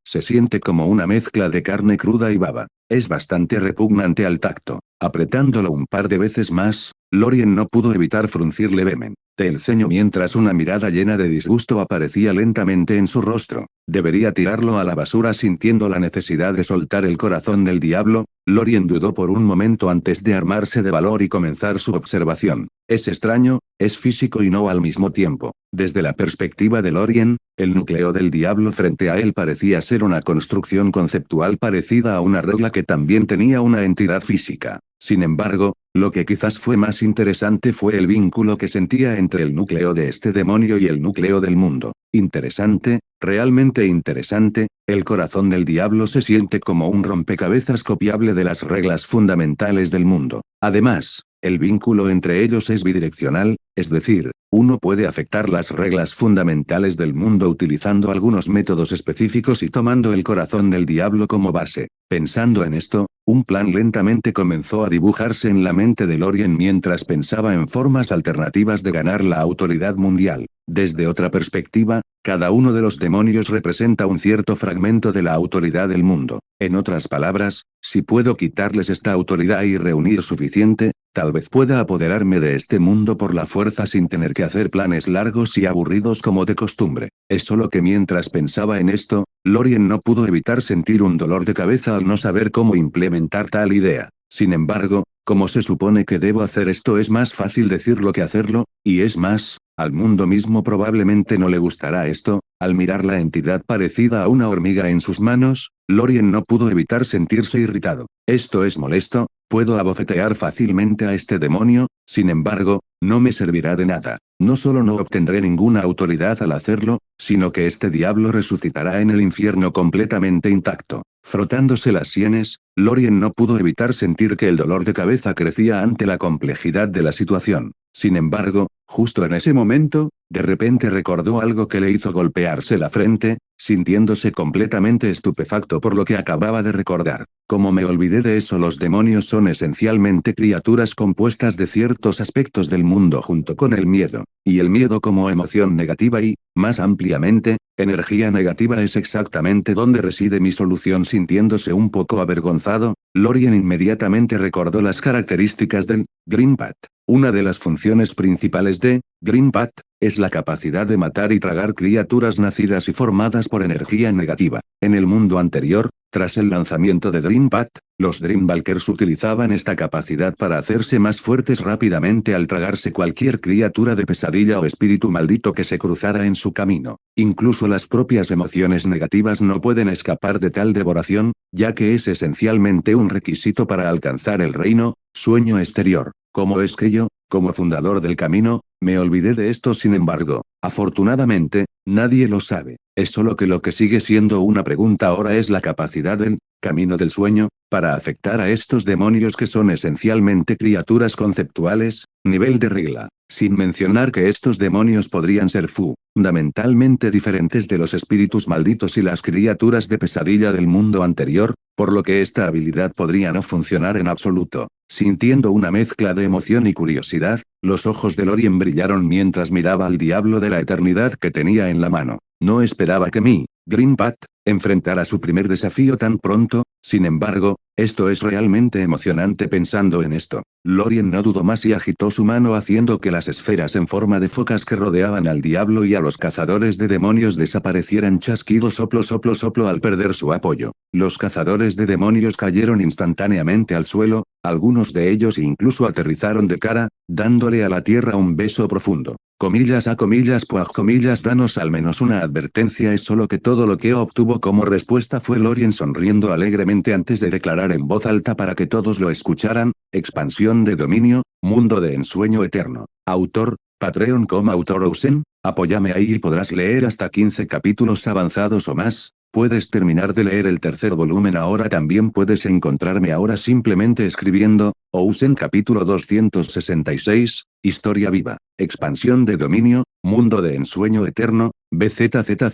Se siente como una mezcla de carne cruda y baba. Es bastante repugnante al tacto. Apretándolo un par de veces más, Lorien no pudo evitar fruncir levemente el ceño mientras una mirada llena de disgusto aparecía lentamente en su rostro. ¿Debería tirarlo a la basura sintiendo la necesidad de soltar el corazón del diablo? Lorien dudó por un momento antes de armarse de valor y comenzar su observación. Es extraño, es físico y no al mismo tiempo. Desde la perspectiva de Lorien, el núcleo del diablo frente a él parecía ser una construcción conceptual parecida a una regla que también tenía una entidad física. Sin embargo, lo que quizás fue más interesante fue el vínculo que sentía entre el núcleo de este demonio y el núcleo del mundo. Interesante, realmente interesante, el corazón del diablo se siente como un rompecabezas copiable de las reglas fundamentales del mundo. Además, el vínculo entre ellos es bidireccional, es decir, uno puede afectar las reglas fundamentales del mundo utilizando algunos métodos específicos y tomando el corazón del diablo como base. Pensando en esto, un plan lentamente comenzó a dibujarse en la mente de Lorien mientras pensaba en formas alternativas de ganar la autoridad mundial. Desde otra perspectiva, cada uno de los demonios representa un cierto fragmento de la autoridad del mundo. En otras palabras, si puedo quitarles esta autoridad y reunir suficiente, tal vez pueda apoderarme de este mundo por la fuerza sin tener que hacer planes largos y aburridos como de costumbre. Es solo que mientras pensaba en esto, Lorien no pudo evitar sentir un dolor de cabeza al no saber cómo implementar tal idea. Sin embargo, como se supone que debo hacer esto, es más fácil decirlo que hacerlo, y es más, al mundo mismo probablemente no le gustará esto. Al mirar la entidad parecida a una hormiga en sus manos, Lorien no pudo evitar sentirse irritado. Esto es molesto, puedo abofetear fácilmente a este demonio, sin embargo, no me servirá de nada. No solo no obtendré ninguna autoridad al hacerlo, sino que este diablo resucitará en el infierno completamente intacto. Frotándose las sienes, Lorien no pudo evitar sentir que el dolor de cabeza crecía ante la complejidad de la situación. Sin embargo, justo en ese momento, de repente recordó algo que le hizo golpearse la frente, sintiéndose completamente estupefacto por lo que acababa de recordar. Como me olvidé de eso, los demonios son esencialmente criaturas compuestas de ciertos aspectos del mundo junto con el miedo. Y el miedo como emoción negativa y, más ampliamente, energía negativa es exactamente donde reside mi solución. Sintiéndose un poco avergonzado, Lorien inmediatamente recordó las características del Green Path. Una de las funciones principales de Green Path es la capacidad de matar y tragar criaturas nacidas y formadas por energía negativa. En el mundo anterior, tras el lanzamiento de Dream Path, los Dreamwalkers utilizaban esta capacidad para hacerse más fuertes rápidamente al tragarse cualquier criatura de pesadilla o espíritu maldito que se cruzara en su camino. Incluso las propias emociones negativas no pueden escapar de tal devoración, ya que es esencialmente un requisito para alcanzar el reino, sueño exterior. ¿Cómo es que yo, como fundador del camino, me olvidé de esto? Sin embargo, afortunadamente, nadie lo sabe. Es solo que lo que sigue siendo una pregunta ahora es la capacidad del camino del sueño, para afectar a estos demonios que son esencialmente criaturas conceptuales, nivel de regla. Sin mencionar que estos demonios podrían ser fundamentalmente diferentes de los espíritus malditos y las criaturas de pesadilla del mundo anterior, por lo que esta habilidad podría no funcionar en absoluto. Sintiendo una mezcla de emoción y curiosidad, los ojos de Lorien brillaron mientras miraba al diablo de la eternidad que tenía en la mano. No esperaba que mi Green Path enfrentara su primer desafío tan pronto, sin embargo, esto es realmente emocionante. Pensando en esto, Lorien no dudó más y agitó su mano haciendo que las esferas en forma de focas que rodeaban al diablo y a los cazadores de demonios desaparecieran. Chasquido, soplo, soplo, soplo. Al perder su apoyo, los cazadores de demonios cayeron instantáneamente al suelo, algunos de ellos incluso aterrizaron de cara, dándole a la tierra un beso profundo. Comillas a comillas, puaj comillas, danos al menos una advertencia. Es solo que todo lo que obtuvo como respuesta fue Lorien sonriendo alegremente antes de declarar en voz alta para que todos lo escucharan: expansión de dominio, mundo de ensueño eterno. Autor, Patreon. Autor Ousen, Apóyame ahí y podrás leer hasta 15 capítulos avanzados o más. Puedes terminar de leer el tercer volumen ahora. También puedes encontrarme ahora simplemente escribiendo, Ousen capítulo 266, Historia viva, expansión de dominio, mundo de ensueño eterno, BZZZZBZZZZ.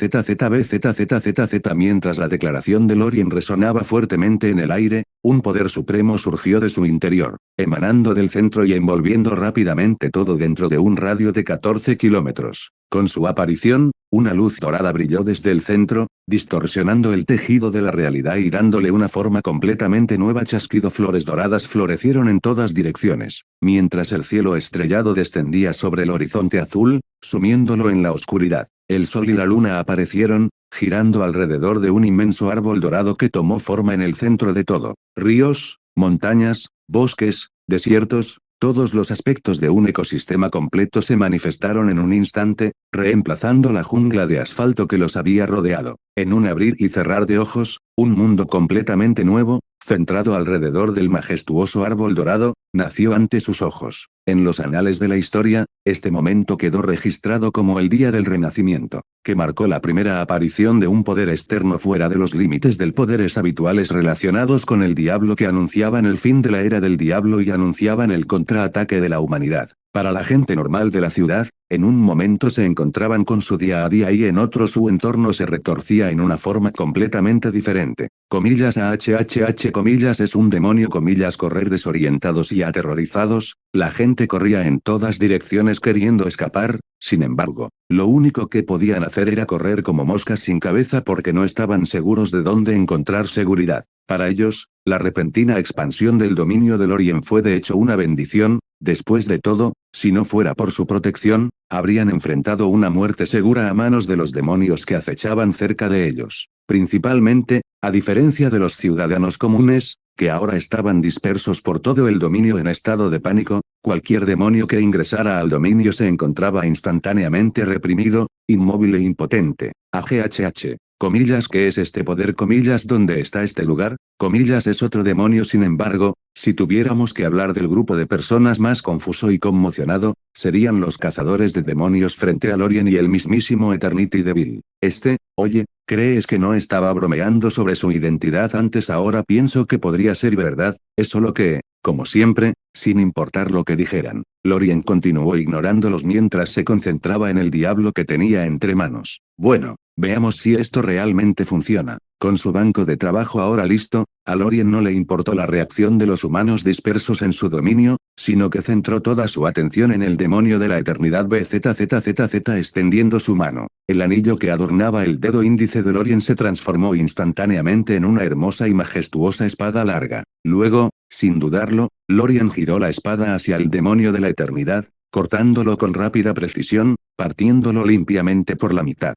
Mientras la declaración de Lorien resonaba fuertemente en el aire, un poder supremo surgió de su interior, emanando del centro y envolviendo rápidamente todo dentro de un radio de 14 kilómetros. Con su aparición, una luz dorada brilló desde el centro, distorsionando el tejido de la realidad y dándole una forma completamente nueva. Chasquido, flores doradas florecieron en todas direcciones, mientras el cielo estrellado descendía sobre el horizonte azul, sumiéndolo en la oscuridad. El sol y la luna aparecieron, girando alrededor de un inmenso árbol dorado que tomó forma en el centro de todo. Ríos, montañas, bosques, desiertos, todos los aspectos de un ecosistema completo se manifestaron en un instante, reemplazando la jungla de asfalto que los había rodeado. En un abrir y cerrar de ojos, un mundo completamente nuevo, centrado alrededor del majestuoso árbol dorado, nació ante sus ojos. En los anales de la historia, este momento quedó registrado como el día del renacimiento, que marcó la primera aparición de un poder externo fuera de los límites del poderes habituales relacionados con el diablo, que anunciaban el fin de la era del diablo y anunciaban el contraataque de la humanidad. Para la gente normal de la ciudad, en un momento se encontraban con su día a día y en otro su entorno se retorcía en una forma completamente diferente. Comillas AHHH comillas es un demonio comillas correr desorientados y aterrorizados, la gente corría en todas direcciones queriendo escapar, sin embargo, lo único que podían hacer era correr como moscas sin cabeza porque no estaban seguros de dónde encontrar seguridad. Para ellos, la repentina expansión del dominio de Lorien fue de hecho una bendición. Después de todo, si no fuera por su protección, habrían enfrentado una muerte segura a manos de los demonios que acechaban cerca de ellos. Principalmente, a diferencia de los ciudadanos comunes, que ahora estaban dispersos por todo el dominio en estado de pánico, cualquier demonio que ingresara al dominio se encontraba instantáneamente reprimido, inmóvil e impotente. AGHH. Comillas, ¿qué es este poder? Comillas, ¿dónde está este lugar? Comillas, es otro demonio. Sin embargo, si tuviéramos que hablar del grupo de personas más confuso y conmocionado, serían los cazadores de demonios frente a Lorien y el mismísimo Eternity Devil. Oye, ¿crees que no estaba bromeando sobre su identidad antes? Ahora pienso que podría ser verdad, es solo que, como siempre, sin importar lo que dijeran, Lorien continuó ignorándolos mientras se concentraba en el diablo que tenía entre manos. Bueno, veamos si esto realmente funciona. Con su banco de trabajo ahora listo, a Lorien no le importó la reacción de los humanos dispersos en su dominio, sino que centró toda su atención en el demonio de la eternidad BZZZZ extendiendo su mano. El anillo que adornaba el dedo índice de Lorien se transformó instantáneamente en una hermosa y majestuosa espada larga. Luego, sin dudarlo, Lorien giró la espada hacia el demonio de la eternidad, cortándolo con rápida precisión, partiéndolo limpiamente por la mitad.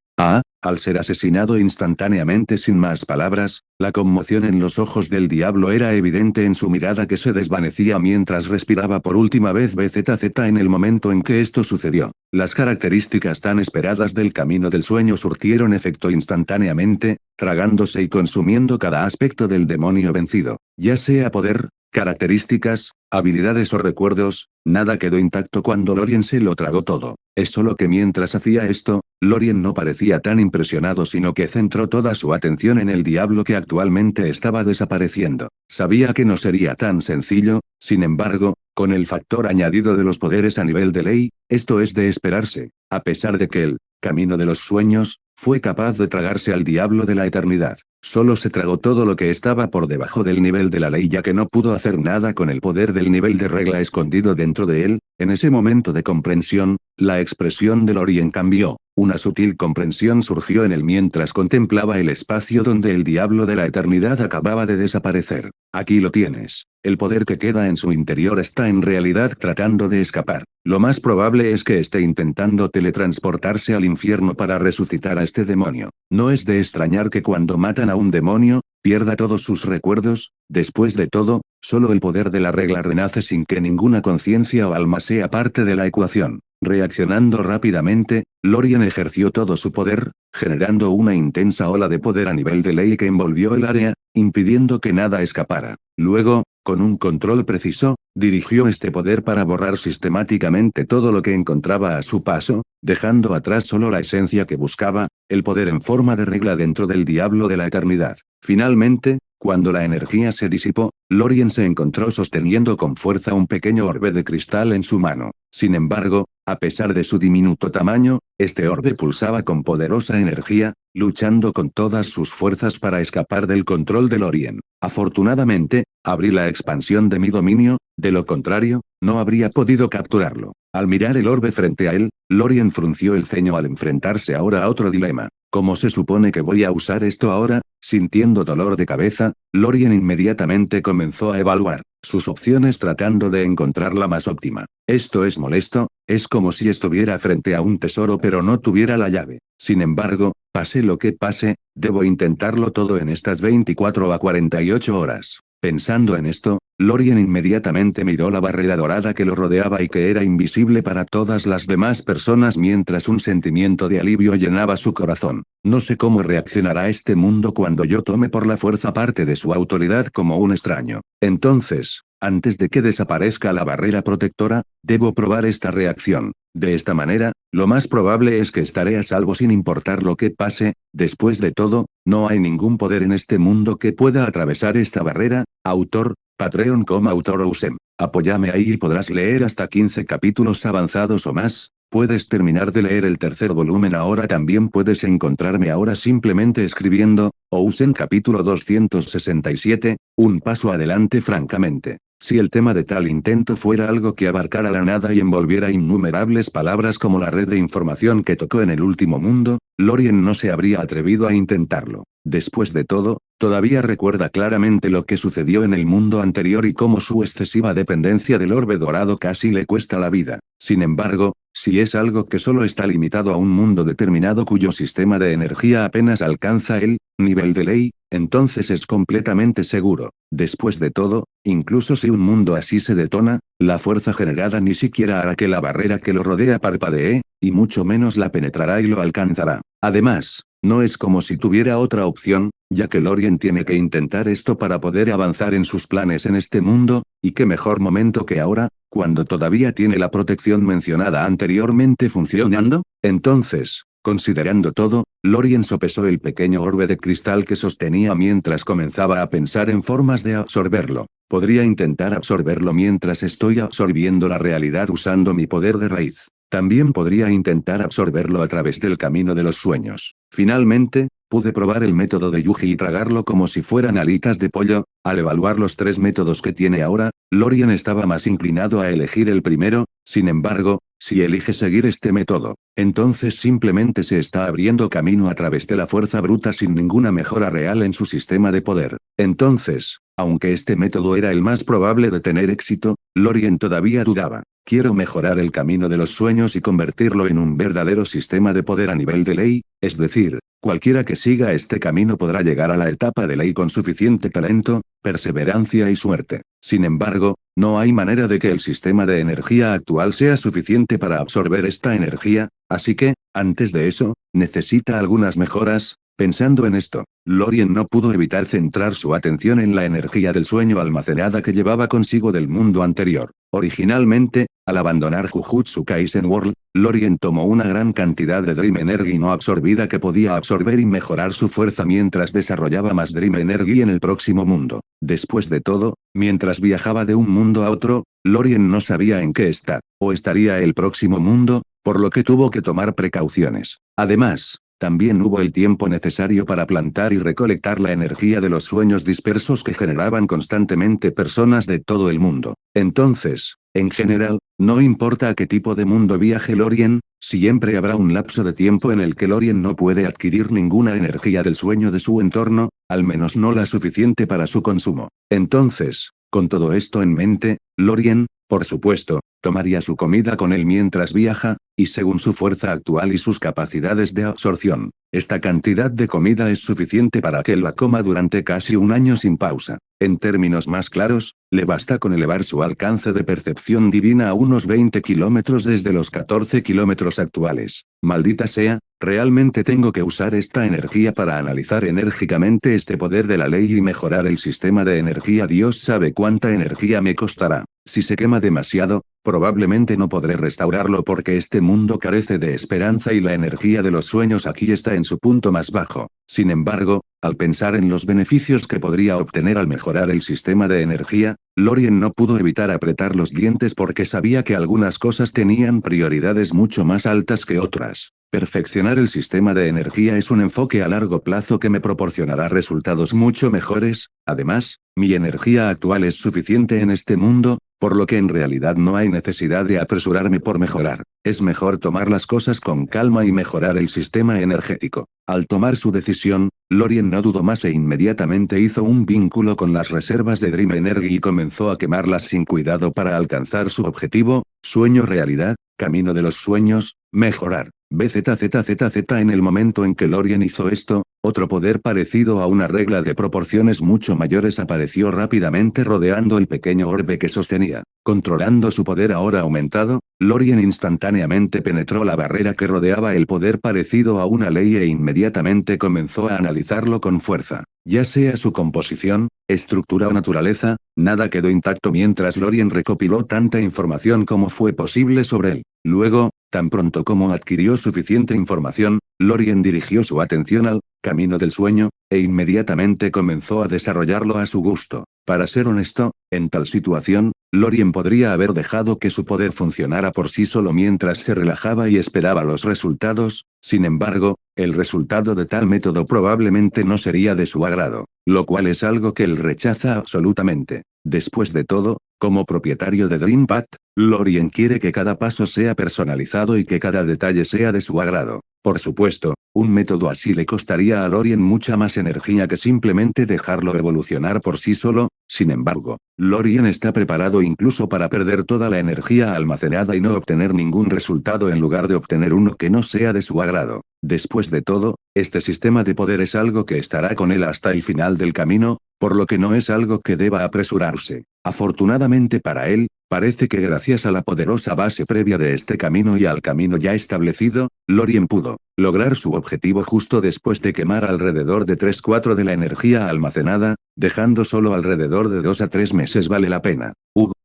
Al ser asesinado instantáneamente sin más palabras, la conmoción en los ojos del diablo era evidente en su mirada que se desvanecía mientras respiraba por última vez BZZ. En el momento en que esto sucedió, las características tan esperadas del camino del sueño surtieron efecto instantáneamente, tragándose y consumiendo cada aspecto del demonio vencido, ya sea poder, características, habilidades o recuerdos, nada quedó intacto cuando Lorien se lo tragó todo. Es solo que mientras hacía esto, Lorien no parecía tan impresionado sino que centró toda su atención en el diablo que actualmente estaba desapareciendo. Sabía que no sería tan sencillo, sin embargo, con el factor añadido de los poderes a nivel de ley, esto es de esperarse, a pesar de que el camino de los sueños fue capaz de tragarse al diablo de la eternidad. Solo se tragó todo lo que estaba por debajo del nivel de la ley ya que no pudo hacer nada con el poder del nivel de regla escondido dentro de él. En ese momento de comprensión, la expresión de Lorien cambió. Una sutil comprensión surgió en él mientras contemplaba el espacio donde el diablo de la eternidad acababa de desaparecer. Aquí lo tienes. El poder que queda en su interior está en realidad tratando de escapar. Lo más probable es que esté intentando teletransportarse al infierno para resucitar a este demonio. No es de extrañar que cuando matan a un demonio, pierda todos sus recuerdos. Después de todo, Solo el poder de la regla renace sin que ninguna conciencia o alma sea parte de la ecuación. Reaccionando rápidamente, Lorien ejerció todo su poder, generando una intensa ola de poder a nivel de ley que envolvió el área, impidiendo que nada escapara. Luego, con un control preciso, dirigió este poder para borrar sistemáticamente todo lo que encontraba a su paso, dejando atrás solo la esencia que buscaba, el poder en forma de regla dentro del diablo de la eternidad. Finalmente, cuando la energía se disipó, Lorien se encontró sosteniendo con fuerza un pequeño orbe de cristal en su mano. Sin embargo, a pesar de su diminuto tamaño, este orbe pulsaba con poderosa energía, luchando con todas sus fuerzas para escapar del control de Lorien. Afortunadamente, abrí la expansión de mi dominio, de lo contrario, no habría podido capturarlo. Al mirar el orbe frente a él, Lorien frunció el ceño al enfrentarse ahora a otro dilema. ¿Cómo se supone que voy a usar esto ahora? Sintiendo dolor de cabeza, Lorien inmediatamente comenzó a evaluar sus opciones tratando de encontrar la más óptima. Esto es molesto, es como si estuviera frente a un tesoro pero no tuviera la llave. Sin embargo, pase lo que pase, debo intentarlo todo en estas 24 a 48 horas. Pensando en esto, Lorien inmediatamente miró la barrera dorada que lo rodeaba y que era invisible para todas las demás personas mientras un sentimiento de alivio llenaba su corazón. No sé cómo reaccionará este mundo cuando yo tome por la fuerza parte de su autoridad como un extraño. Entonces, antes de que desaparezca la barrera protectora, debo probar esta reacción. De esta manera, lo más probable es que estaré a salvo sin importar lo que pase. Después de todo, no hay ningún poder en este mundo que pueda atravesar esta barrera. Autor, Patreon como autor Ousem. Apóyame ahí y podrás leer hasta 15 capítulos avanzados o más. Puedes terminar de leer el tercer volumen ahora. También puedes encontrarme ahora simplemente escribiendo, Ousem capítulo 267, un paso adelante francamente. Si el tema de tal intento fuera algo que abarcara la nada y envolviera innumerables palabras como la red de información que tocó en el último mundo, Lorien no se habría atrevido a intentarlo. Después de todo, todavía recuerda claramente lo que sucedió en el mundo anterior y cómo su excesiva dependencia del orbe dorado casi le cuesta la vida. Sin embargo, si es algo que solo está limitado a un mundo determinado cuyo sistema de energía apenas alcanza el nivel de ley, entonces es completamente seguro. Después de todo, incluso si un mundo así se detona, la fuerza generada ni siquiera hará que la barrera que lo rodea parpadee, y mucho menos la penetrará y lo alcanzará. Además, no es como si tuviera otra opción, ya que Lorien tiene que intentar esto para poder avanzar en sus planes en este mundo, y qué mejor momento que ahora, cuando todavía tiene la protección mencionada anteriormente funcionando. Entonces, considerando todo, Lorien sopesó el pequeño orbe de cristal que sostenía mientras comenzaba a pensar en formas de absorberlo. Podría intentar absorberlo mientras estoy absorbiendo la realidad usando mi poder de raíz. También podría intentar absorberlo a través del camino de los sueños. Finalmente, pude probar el método de Yuji y tragarlo como si fueran alitas de pollo. Al evaluar los tres métodos que tiene ahora, Lorien estaba más inclinado a elegir el primero. Sin embargo, si elige seguir este método, entonces simplemente se está abriendo camino a través de la fuerza bruta sin ninguna mejora real en su sistema de poder. Entonces, aunque este método era el más probable de tener éxito, Lorien todavía dudaba. Quiero mejorar el camino de los sueños y convertirlo en un verdadero sistema de poder a nivel de ley, es decir, cualquiera que siga este camino podrá llegar a la etapa de ley con suficiente talento, perseverancia y suerte. Sin embargo, no hay manera de que el sistema de energía actual sea suficiente para absorber esta energía, así que, antes de eso, necesita algunas mejoras. Pensando en esto, Lorien no pudo evitar centrar su atención en la energía del sueño almacenada que llevaba consigo del mundo anterior. Originalmente, al abandonar Jujutsu Kaisen World, Lorien tomó una gran cantidad de Dream Energy no absorbida que podía absorber y mejorar su fuerza mientras desarrollaba más Dream Energy en el próximo mundo. Después de todo, mientras viajaba de un mundo a otro, Lorien no sabía en qué está, o estaría el próximo mundo, por lo que tuvo que tomar precauciones. Además, también hubo el tiempo necesario para plantar y recolectar la energía de los sueños dispersos que generaban constantemente personas de todo el mundo. Entonces, en general, no importa a qué tipo de mundo viaje Lorien, siempre habrá un lapso de tiempo en el que Lorien no puede adquirir ninguna energía del sueño de su entorno, al menos no la suficiente para su consumo. Entonces, con todo esto en mente, Lorien, por supuesto, tomaría su comida con él mientras viaja, y según su fuerza actual y sus capacidades de absorción. Esta cantidad de comida es suficiente para que él la coma durante casi un año sin pausa. En términos más claros, le basta con elevar su alcance de percepción divina a unos 20 kilómetros desde los 14 kilómetros actuales. Maldita sea, realmente tengo que usar esta energía para analizar enérgicamente este poder de la ley y mejorar el sistema de energía. Dios sabe cuánta energía me costará. Si se quema demasiado, probablemente no podré restaurarlo porque este mundo carece de esperanza y la energía de los sueños aquí está en su punto más bajo. Sin embargo, al pensar en los beneficios que podría obtener al mejorar el sistema de energía, Lorien no pudo evitar apretar los dientes porque sabía que algunas cosas tenían prioridades mucho más altas que otras. Perfeccionar el sistema de energía es un enfoque a largo plazo que me proporcionará resultados mucho mejores. Además, mi energía actual es suficiente en este mundo, por lo que en realidad no hay necesidad de apresurarme por mejorar. Es mejor tomar las cosas con calma y mejorar el sistema energético. Al tomar su decisión, Lorien no dudó más e inmediatamente hizo un vínculo con las reservas de Dream Energy y comenzó a quemarlas sin cuidado para alcanzar su objetivo, sueño realidad, camino de los sueños, mejorar. BZZZZ. En el momento en que Lorien hizo esto, otro poder parecido a una regla de proporciones mucho mayores apareció rápidamente rodeando el pequeño orbe que sostenía. Controlando su poder ahora aumentado, Lorien instantáneamente penetró la barrera que rodeaba el poder parecido a una ley e inmediatamente comenzó a analizarlo con fuerza. Ya sea su composición, estructura o naturaleza, nada quedó intacto mientras Lorien recopiló tanta información como fue posible sobre él. Luego, tan pronto como adquirió suficiente información, Lorien dirigió su atención al camino del sueño, e inmediatamente comenzó a desarrollarlo a su gusto. Para ser honesto, en tal situación, Lorien podría haber dejado que su poder funcionara por sí solo mientras se relajaba y esperaba los resultados. Sin embargo, el resultado de tal método probablemente no sería de su agrado, lo cual es algo que él rechaza absolutamente. Después de todo, como propietario de DreamPad, Lorien quiere que cada paso sea personalizado y que cada detalle sea de su agrado. Por supuesto, un método así le costaría a Lorien mucha más energía que simplemente dejarlo evolucionar por sí solo. Sin embargo, Lorien está preparado incluso para perder toda la energía almacenada y no obtener ningún resultado en lugar de obtener uno que no sea de su agrado. Después de todo, este sistema de poder es algo que estará con él hasta el final del camino, por lo que no es algo que deba apresurarse. Afortunadamente para él, parece que gracias a la poderosa base previa de este camino y al camino ya establecido, Lorien pudo lograr su objetivo justo después de quemar alrededor de 3/4 de la energía almacenada, dejando solo alrededor de 2 a 3 meses. Vale la pena.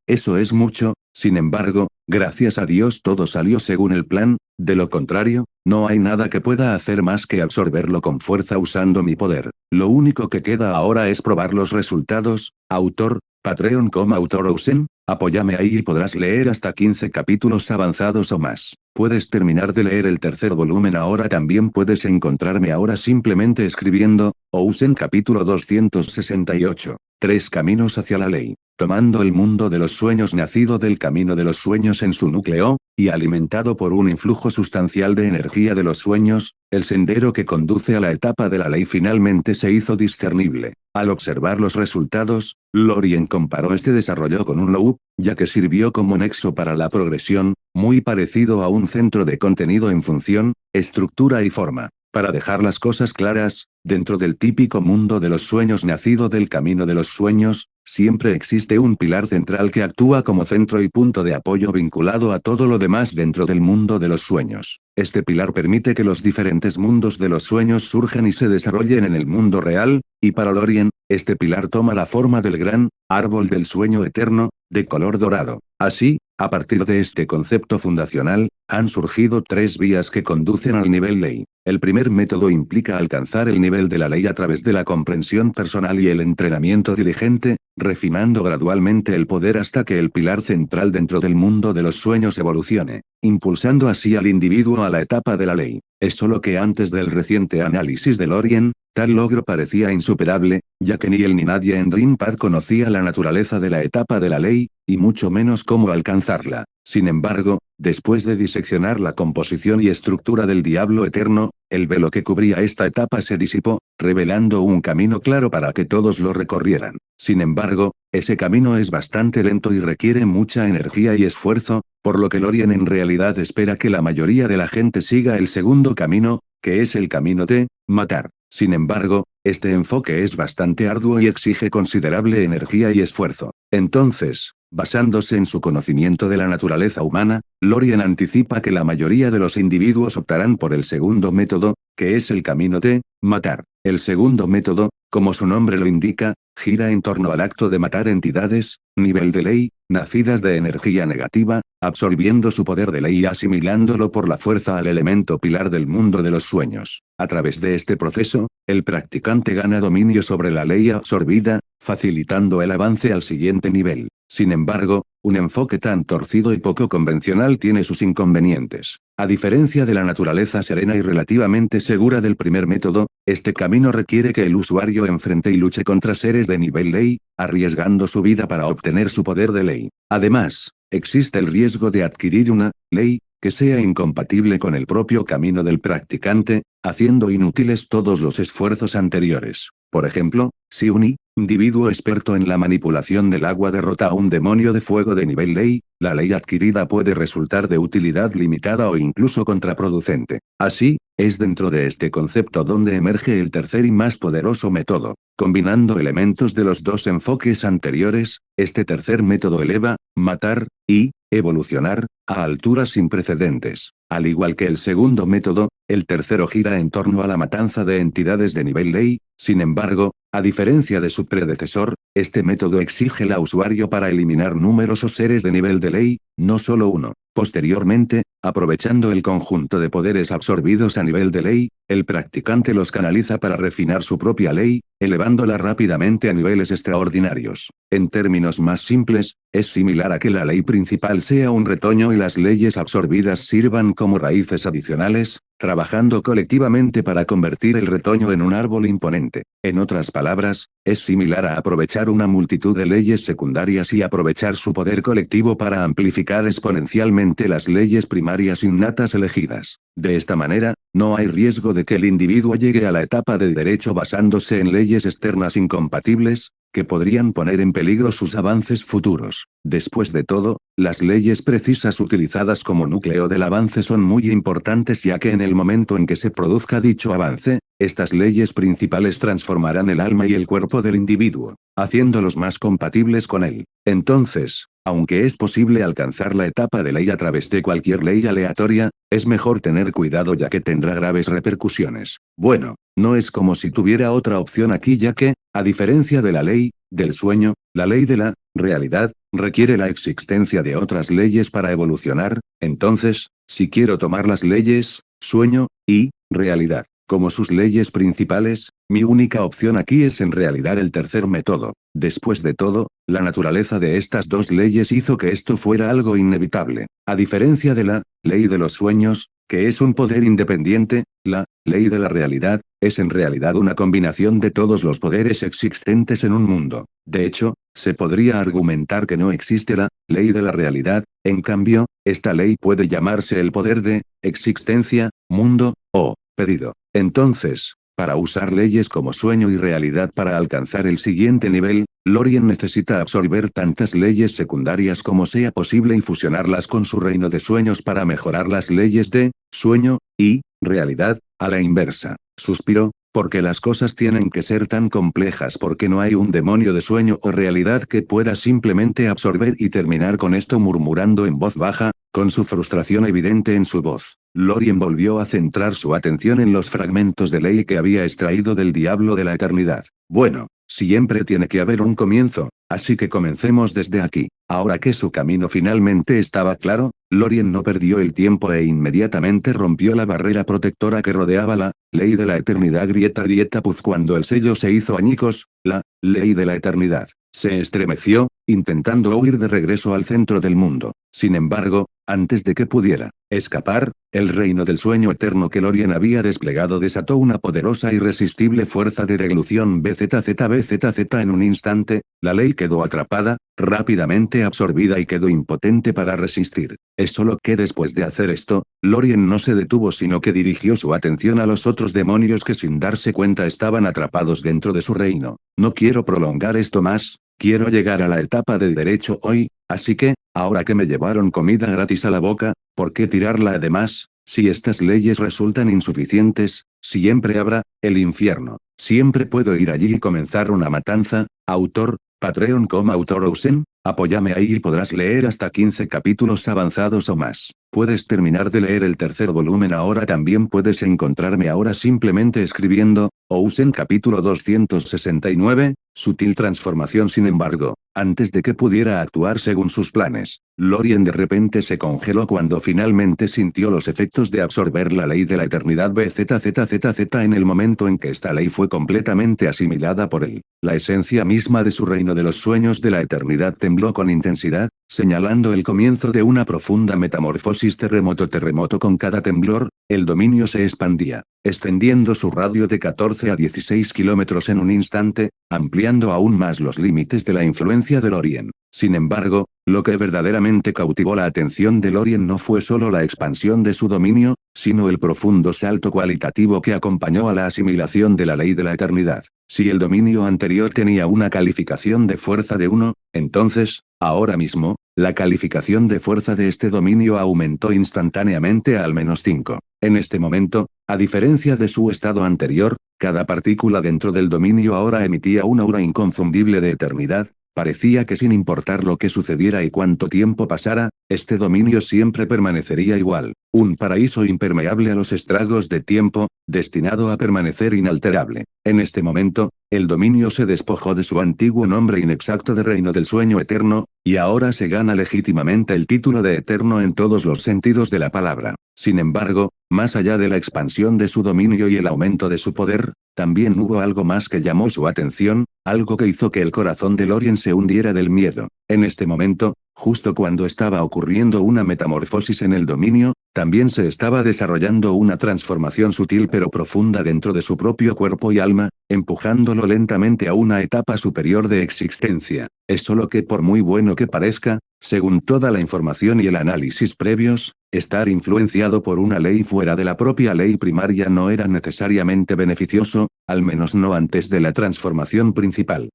Eso es mucho. Sin embargo, gracias a Dios todo salió según el plan. De lo contrario, no hay nada que pueda hacer más que absorberlo con fuerza usando mi poder. Lo único que queda ahora es probar los resultados. Autor, Patreon como autor Ousen, apóyame ahí y podrás leer hasta 15 capítulos avanzados o más. Puedes terminar de leer el tercer volumen ahora. También puedes encontrarme ahora simplemente escribiendo, Ousen capítulo 268. 3 caminos hacia la ley. Tomando el mundo de los sueños nacido del camino de los sueños en su núcleo, y alimentado por un influjo sustancial de energía de los sueños, el sendero que conduce a la etapa de la ley finalmente se hizo discernible. Al observar los resultados, Lorien comparó este desarrollo con un loop, ya que sirvió como nexo para la progresión, muy parecido a un centro de contenido en función, estructura y forma. Para dejar las cosas claras, dentro del típico mundo de los sueños nacido del camino de los sueños, siempre existe un pilar central que actúa como centro y punto de apoyo vinculado a todo lo demás dentro del mundo de los sueños. Este pilar permite que los diferentes mundos de los sueños surjan y se desarrollen en el mundo real, y para Lorien, este pilar toma la forma del gran árbol del sueño eterno, de color dorado. Así, a partir de este concepto fundacional, han surgido 3 vías que conducen al nivel ley. El primer método implica alcanzar el nivel de la ley a través de la comprensión personal y el entrenamiento diligente, refinando gradualmente el poder hasta que el pilar central dentro del mundo de los sueños evolucione, impulsando así al individuo a la etapa de la ley. Es solo que antes del reciente análisis de Lorien, tal logro parecía insuperable, ya que ni él ni nadie en DreamPad conocía la naturaleza de la etapa de la ley, y mucho menos cómo alcanzarla. Sin embargo, después de diseccionar la composición y estructura del diablo eterno, el velo que cubría esta etapa se disipó, revelando un camino claro para que todos lo recorrieran. Sin embargo, ese camino es bastante lento y requiere mucha energía y esfuerzo, por lo que Lorien en realidad espera que la mayoría de la gente siga el segundo camino, que es el camino de matar. Sin embargo, este enfoque es bastante arduo y exige considerable energía y esfuerzo. Entonces, basándose en su conocimiento de la naturaleza humana, Lorien anticipa que la mayoría de los individuos optarán por el segundo método, que es el camino de matar. El segundo método, como su nombre lo indica, gira en torno al acto de matar entidades, nivel de ley, nacidas de energía negativa, absorbiendo su poder de ley y asimilándolo por la fuerza al elemento pilar del mundo de los sueños. A través de este proceso, el practicante gana dominio sobre la ley absorbida, facilitando el avance al siguiente nivel. Sin embargo, un enfoque tan torcido y poco convencional tiene sus inconvenientes. A diferencia de la naturaleza serena y relativamente segura del primer método, este camino requiere que el usuario enfrente y luche contra seres de nivel ley, arriesgando su vida para obtener su poder de ley. Además, existe el riesgo de adquirir una ley que sea incompatible con el propio camino del practicante, haciendo inútiles todos los esfuerzos anteriores. Por ejemplo, si un individuo experto en la manipulación del agua derrota a un demonio de fuego de nivel ley, la ley adquirida puede resultar de utilidad limitada o incluso contraproducente. Así, es dentro de este concepto donde emerge el tercer y más poderoso método. Combinando elementos de los dos enfoques anteriores, este tercer método eleva, matar, y evolucionar, a alturas sin precedentes. Al igual que el segundo método, el tercero gira en torno a la matanza de entidades de nivel ley. Sin embargo, a diferencia de su predecesor, este método exige al usuario para eliminar numerosos seres de nivel de ley, no solo uno. Posteriormente, aprovechando el conjunto de poderes absorbidos a nivel de ley, el practicante los canaliza para refinar su propia ley, elevándola rápidamente a niveles extraordinarios. En términos más simples, es similar a que la ley principal sea un retoño y las leyes absorbidas sirvan como raíces adicionales, trabajando colectivamente para convertir el retoño en un árbol imponente. En otras palabras, es similar a aprovechar una multitud de leyes secundarias y aprovechar su poder colectivo para amplificar exponencialmente las leyes primarias innatas elegidas. De esta manera, no hay riesgo de que el individuo llegue a la etapa del derecho basándose en leyes externas incompatibles, que podrían poner en peligro sus avances futuros. Después de todo, las leyes precisas utilizadas como núcleo del avance son muy importantes ya que en el momento en que se produzca dicho avance, estas leyes principales transformarán el alma y el cuerpo del individuo, haciéndolos más compatibles con él. Entonces, aunque es posible alcanzar la etapa de ley a través de cualquier ley aleatoria, es mejor tener cuidado ya que tendrá graves repercusiones. Bueno, no es como si tuviera otra opción aquí ya que, a diferencia de la ley del sueño, la ley de la realidad requiere la existencia de otras leyes para evolucionar. Entonces, si quiero tomar las leyes, sueño, y realidad, como sus leyes principales, mi única opción aquí es en realidad el tercer método. Después de todo, la naturaleza de estas dos leyes hizo que esto fuera algo inevitable. A diferencia de la ley de los sueños, que es un poder independiente, la ley de la realidad es en realidad una combinación de todos los poderes existentes en un mundo. De hecho, se podría argumentar que no existe la ley de la realidad, en cambio, esta ley puede llamarse el poder de existencia, mundo, o pedido. Entonces, para usar leyes como sueño y realidad para alcanzar el siguiente nivel, Lorien necesita absorber tantas leyes secundarias como sea posible y fusionarlas con su reino de sueños para mejorar las leyes de sueño y realidad, a la inversa. Suspiró, porque las cosas tienen que ser tan complejas porque no hay un demonio de sueño o realidad que pueda simplemente absorber y terminar con esto murmurando en voz baja, con su frustración evidente en su voz. Lorien volvió a centrar su atención en los fragmentos de ley que había extraído del diablo de la eternidad. Bueno, siempre tiene que haber un comienzo, así que comencemos desde aquí. Ahora que su camino finalmente estaba claro, Lorien no perdió el tiempo e inmediatamente rompió la barrera protectora que rodeaba la ley de la eternidad grieta puz cuando el sello se hizo añicos, la ley de la eternidad se estremeció, intentando huir de regreso al centro del mundo. Sin embargo, antes de que pudiera escapar, el reino del sueño eterno que Lorien había desplegado desató una poderosa e irresistible fuerza de deglución BZZ en un instante, la ley quedó atrapada, rápidamente absorbida y quedó impotente para resistir. Es solo que después de hacer esto, Lorien no se detuvo sino que dirigió su atención a los otros demonios que sin darse cuenta estaban atrapados dentro de su reino. No quiero prolongar esto más, quiero llegar a la etapa del derecho hoy, así que, ahora que me llevaron comida gratis a la boca, ¿por qué tirarla además? Si estas leyes resultan insuficientes, siempre habrá el infierno. Siempre puedo ir allí y comenzar una matanza. Autor, Patreon como autor Ousen, apóyame ahí y podrás leer hasta 15 capítulos avanzados o más. Puedes terminar de leer el tercer volumen ahora. También puedes encontrarme ahora simplemente escribiendo, Ousen capítulo 269, sutil transformación. Sin embargo, antes de que pudiera actuar según sus planes, Lorien de repente se congeló cuando finalmente sintió los efectos de absorber la ley de la eternidad BZZZZ en el momento en que esta ley fue completamente asimilada por él. La esencia misma de su reino de los sueños de la eternidad tembló con intensidad, señalando el comienzo de una profunda metamorfosis. Terremoto con cada temblor, el dominio se expandía, extendiendo su radio de 14 a 16 kilómetros en un instante, ampliando aún más los límites de la influencia de Lorien. Sin embargo, lo que verdaderamente cautivó la atención de Lorien no fue solo la expansión de su dominio, sino el profundo salto cualitativo que acompañó a la asimilación de la ley de la eternidad. Si el dominio anterior tenía una calificación de fuerza de 1, entonces, ahora mismo, la calificación de fuerza de este dominio aumentó instantáneamente a al menos 5. En este momento, a diferencia de su estado anterior, cada partícula dentro del dominio ahora emitía una aura inconfundible de eternidad. Parecía que sin importar lo que sucediera y cuánto tiempo pasara, este dominio siempre permanecería igual, un paraíso impermeable a los estragos de tiempo, destinado a permanecer inalterable. En este momento, el dominio se despojó de su antiguo nombre inexacto de Reino del Sueño Eterno, y ahora se gana legítimamente el título de Eterno en todos los sentidos de la palabra. Sin embargo, más allá de la expansión de su dominio y el aumento de su poder, también hubo algo más que llamó su atención, algo que hizo que el corazón de Lorien se hundiera del miedo. En este momento, justo cuando estaba ocurriendo una metamorfosis en el dominio, también se estaba desarrollando una transformación sutil pero profunda dentro de su propio cuerpo y alma, empujándolo lentamente a una etapa superior de existencia. Es solo que por muy bueno que parezca, según toda la información y el análisis previos, estar influenciado por una ley fuera de la propia ley primaria no era necesariamente beneficioso, al menos no antes de la transformación principal.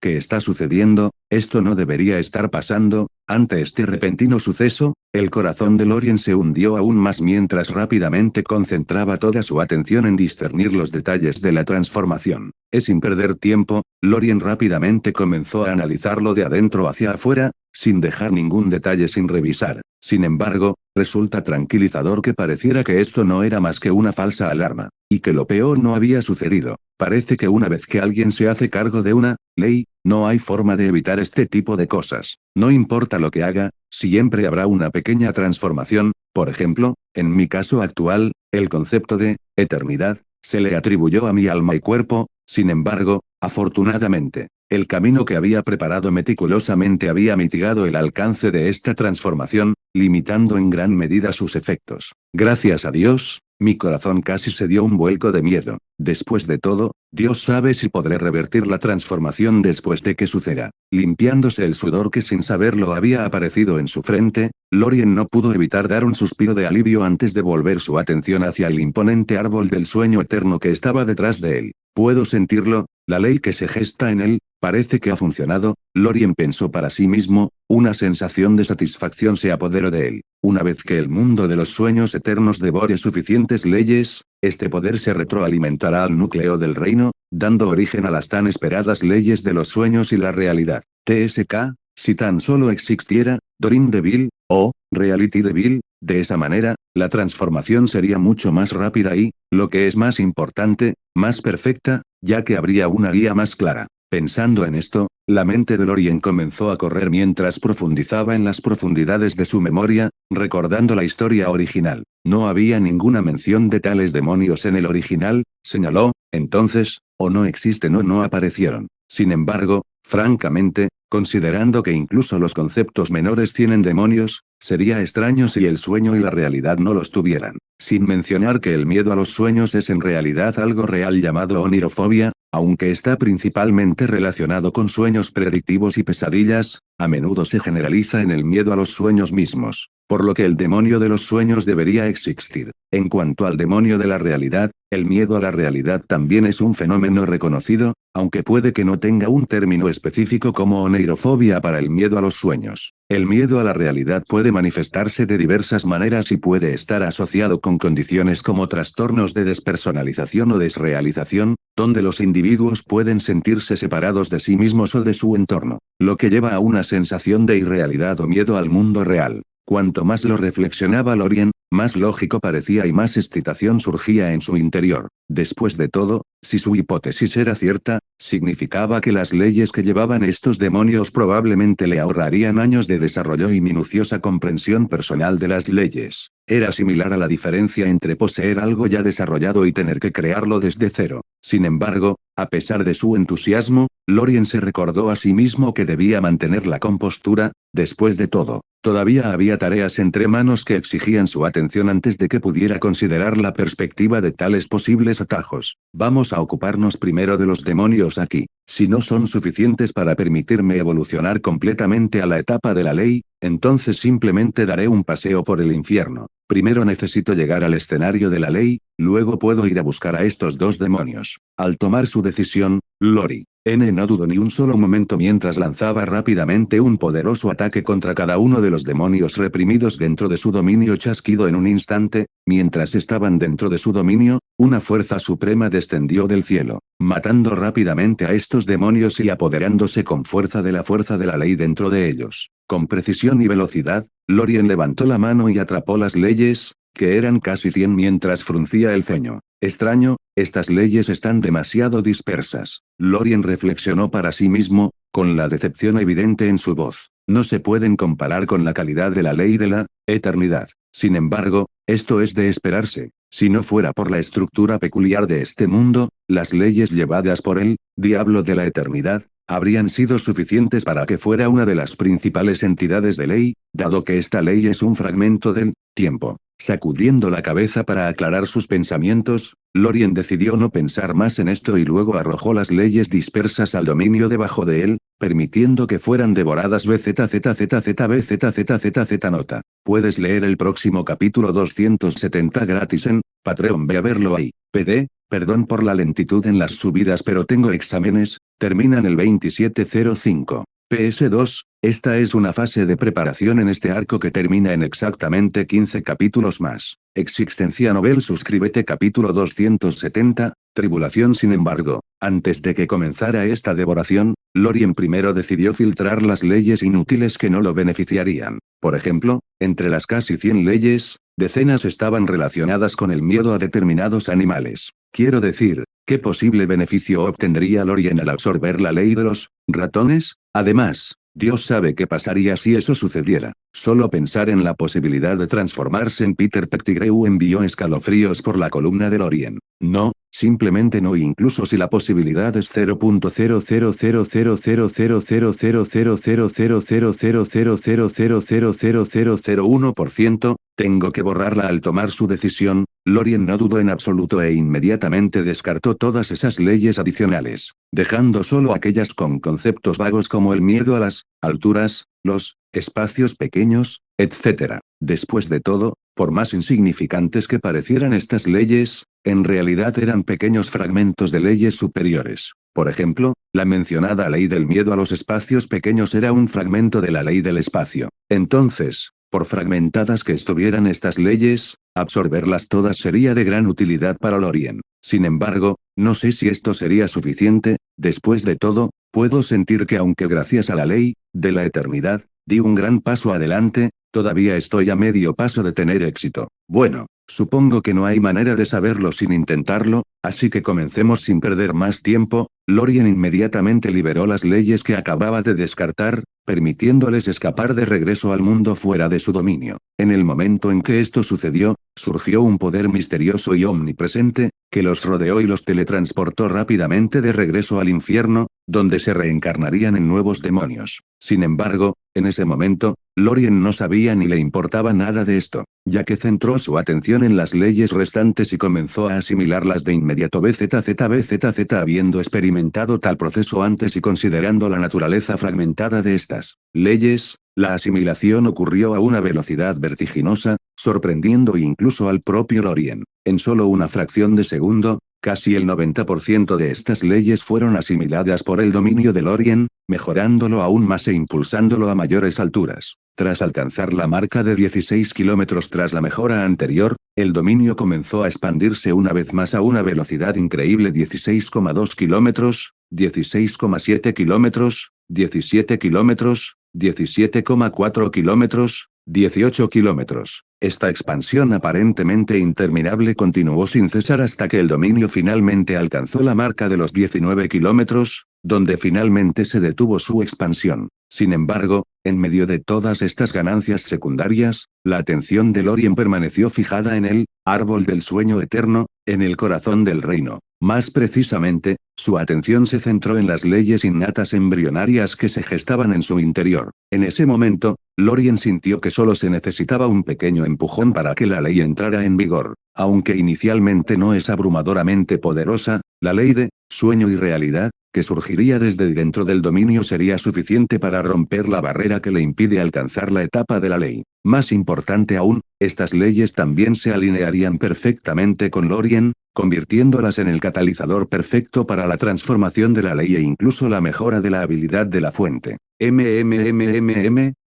¿Qué está sucediendo? Esto no debería estar pasando. Ante este repentino suceso, el corazón de Lorien se hundió aún más mientras rápidamente concentraba toda su atención en discernir los detalles de la transformación. Sin perder tiempo, Lorien rápidamente comenzó a analizarlo de adentro hacia afuera, sin dejar ningún detalle sin revisar. Sin embargo, resulta tranquilizador que pareciera que esto no era más que una falsa alarma, y que lo peor no había sucedido. Parece que una vez que alguien se hace cargo de una ley, no hay forma de evitar este tipo de cosas. No importa lo que haga, siempre habrá una pequeña transformación. Por ejemplo, en mi caso actual, el concepto de eternidad se le atribuyó a mi alma y cuerpo. Sin embargo, afortunadamente, el camino que había preparado meticulosamente había mitigado el alcance de esta transformación, limitando en gran medida sus efectos. Gracias a Dios, mi corazón casi se dio un vuelco de miedo. Después de todo, Dios sabe si podré revertir la transformación después de que suceda. Limpiándose el sudor que sin saberlo había aparecido en su frente, Lorien no pudo evitar dar un suspiro de alivio antes de volver su atención hacia el imponente árbol del sueño eterno que estaba detrás de él. Puedo sentirlo, la ley que se gesta en él, parece que ha funcionado. Lorien pensó para sí mismo, una sensación de satisfacción se apoderó de él. Una vez que el mundo de los sueños eternos devore suficientes leyes, este poder se retroalimentará al núcleo del reino, dando origen a las tan esperadas leyes de los sueños y la realidad. TSK, si tan solo existiera, Dream Devil, o Reality Devil, de esa manera, la transformación sería mucho más rápida y, lo que es más importante, más perfecta, ya que habría una guía más clara. Pensando en esto, la mente de Lorien comenzó a correr mientras profundizaba en las profundidades de su memoria, recordando la historia original. No había ninguna mención de tales demonios en el original, señaló. Entonces, o no existen o no aparecieron. Sin embargo, francamente, considerando que incluso los conceptos menores tienen demonios, sería extraño si el sueño y la realidad no los tuvieran. Sin mencionar que el miedo a los sueños es en realidad algo real llamado onirofobia, Aunque está principalmente relacionado con sueños predictivos y pesadillas, a menudo se generaliza en el miedo a los sueños mismos, por lo que el demonio de los sueños debería existir. En cuanto al demonio de la realidad, el miedo a la realidad también es un fenómeno reconocido, aunque puede que no tenga un término específico como oneirofobia para el miedo a los sueños. El miedo a la realidad puede manifestarse de diversas maneras y puede estar asociado con condiciones como trastornos de despersonalización o desrealización, donde los individuos pueden sentirse separados de sí mismos o de su entorno, lo que lleva a una sensación de irrealidad o miedo al mundo real. Cuanto más lo reflexionaba Lorien, más lógico parecía y más excitación surgía en su interior. Después de todo, si su hipótesis era cierta, significaba que las leyes que llevaban estos demonios probablemente le ahorrarían años de desarrollo y minuciosa comprensión personal de las leyes. Era similar a la diferencia entre poseer algo ya desarrollado y tener que crearlo desde cero. Sin embargo, a pesar de su entusiasmo, Lorien se recordó a sí mismo que debía mantener la compostura. Después de todo, todavía había tareas entre manos que exigían su atención antes de que pudiera considerar la perspectiva de tales posibles atajos. Vamos a ocuparnos primero de los demonios aquí. Si no son suficientes para permitirme evolucionar completamente a la etapa de la ley, entonces simplemente daré un paseo por el infierno. Primero necesito llegar al escenario de la ley, luego puedo ir a buscar a estos dos demonios. Al tomar su decisión, Lorien no dudó ni un solo momento mientras lanzaba rápidamente un poderoso ataque contra cada uno de los demonios reprimidos dentro de su dominio chasquido en un instante. Mientras estaban dentro de su dominio, una fuerza suprema descendió del cielo, matando rápidamente a estos demonios y apoderándose con fuerza de la ley dentro de ellos. Con precisión y velocidad, Lorien levantó la mano y atrapó las leyes, que eran casi 100 mientras fruncía el ceño. Extraño, estas leyes están demasiado dispersas. Lorien reflexionó para sí mismo, con la decepción evidente en su voz. No se pueden comparar con la calidad de la ley de la eternidad. Sin embargo, esto es de esperarse. Si no fuera por la estructura peculiar de este mundo, las leyes llevadas por el diablo de la eternidad habrían sido suficientes para que fuera una de las principales entidades de ley, dado que esta ley es un fragmento del tiempo. Sacudiendo la cabeza para aclarar sus pensamientos, Lorien decidió no pensar más en esto y luego arrojó las leyes dispersas al dominio debajo de él, permitiendo que fueran devoradas. BZZZBZZZZ nota. Puedes leer el próximo capítulo 270 gratis en Patreon. Ve a verlo ahí. PD, perdón por la lentitud en las subidas pero tengo exámenes, terminan el 27:05. PS2, esta es una fase de preparación en este arco que termina en exactamente 15 capítulos más. Existencia Novel. Suscríbete. Capítulo 270, Tribulación. Sin embargo, antes de que comenzara esta devoración, Lorien primero decidió filtrar las leyes inútiles que no lo beneficiarían. Por ejemplo, entre las casi 100 leyes, decenas estaban relacionadas con el miedo a determinados animales. Quiero decir, ¿qué posible beneficio obtendría Lorien al absorber la ley de los ratones? Además, Dios sabe qué pasaría si eso sucediera. Solo pensar en la posibilidad de transformarse en Peter Pettigrew envió escalofríos por la columna de Lorien. No, simplemente no. Incluso si la posibilidad es 0.00000000000000000000001%, tengo que borrarla. Al tomar su decisión, Lorien no dudó en absoluto e inmediatamente descartó todas esas leyes adicionales, dejando solo aquellas con conceptos vagos como el miedo a las alturas, los espacios pequeños, etc. Después de todo, por más insignificantes que parecieran estas leyes, en realidad eran pequeños fragmentos de leyes superiores. Por ejemplo, la mencionada ley del miedo a los espacios pequeños era un fragmento de la ley del espacio. Entonces, por fragmentadas que estuvieran estas leyes, absorberlas todas sería de gran utilidad para Lorien. Sin embargo, no sé si esto sería suficiente. Después de todo, puedo sentir que aunque gracias a la ley de la eternidad, di un gran paso adelante, todavía estoy a medio paso de tener éxito. Bueno, supongo que no hay manera de saberlo sin intentarlo, así que comencemos sin perder más tiempo. Lorien inmediatamente liberó las leyes que acababa de descartar, permitiéndoles escapar de regreso al mundo fuera de su dominio. En el momento en que esto sucedió, surgió un poder misterioso y omnipresente, que los rodeó y los teletransportó rápidamente de regreso al infierno. donde se reencarnarían en nuevos demonios. Sin embargo, en ese momento, Lorien no sabía ni le importaba nada de esto, ya que centró su atención en las leyes restantes y comenzó a asimilarlas de inmediato. BZZ habiendo experimentado tal proceso antes y considerando la naturaleza fragmentada de estas leyes, la asimilación ocurrió a una velocidad vertiginosa, sorprendiendo incluso al propio Lorien. En solo una fracción de segundo, casi el 90% de estas leyes fueron asimiladas por el dominio de Lorien, mejorándolo aún más e impulsándolo a mayores alturas. Tras alcanzar la marca de 16 kilómetros tras la mejora anterior, el dominio comenzó a expandirse una vez más a una velocidad increíble: 16,2 kilómetros, 16,7 kilómetros, 17 kilómetros, 17,4 kilómetros, 18 kilómetros. Esta expansión aparentemente interminable continuó sin cesar hasta que el dominio finalmente alcanzó la marca de los 19 kilómetros, donde finalmente se detuvo su expansión. Sin embargo, en medio de todas estas ganancias secundarias, la atención de Lorien permaneció fijada en el árbol del sueño eterno, en el corazón del reino. Más precisamente, su atención se centró en las leyes innatas embrionarias que se gestaban en su interior. En ese momento, Lorien sintió que solo se necesitaba un pequeño empujón para que la ley entrara en vigor. Aunque inicialmente no es abrumadoramente poderosa, la ley de sueño y realidad, que surgiría desde dentro del dominio, sería suficiente para romper la barrera que le impide alcanzar la etapa de la ley. Más importante aún, estas leyes también se alinearían perfectamente con Lorien, convirtiéndolas en el catalizador perfecto para la transformación de la ley e incluso la mejora de la habilidad de la fuente.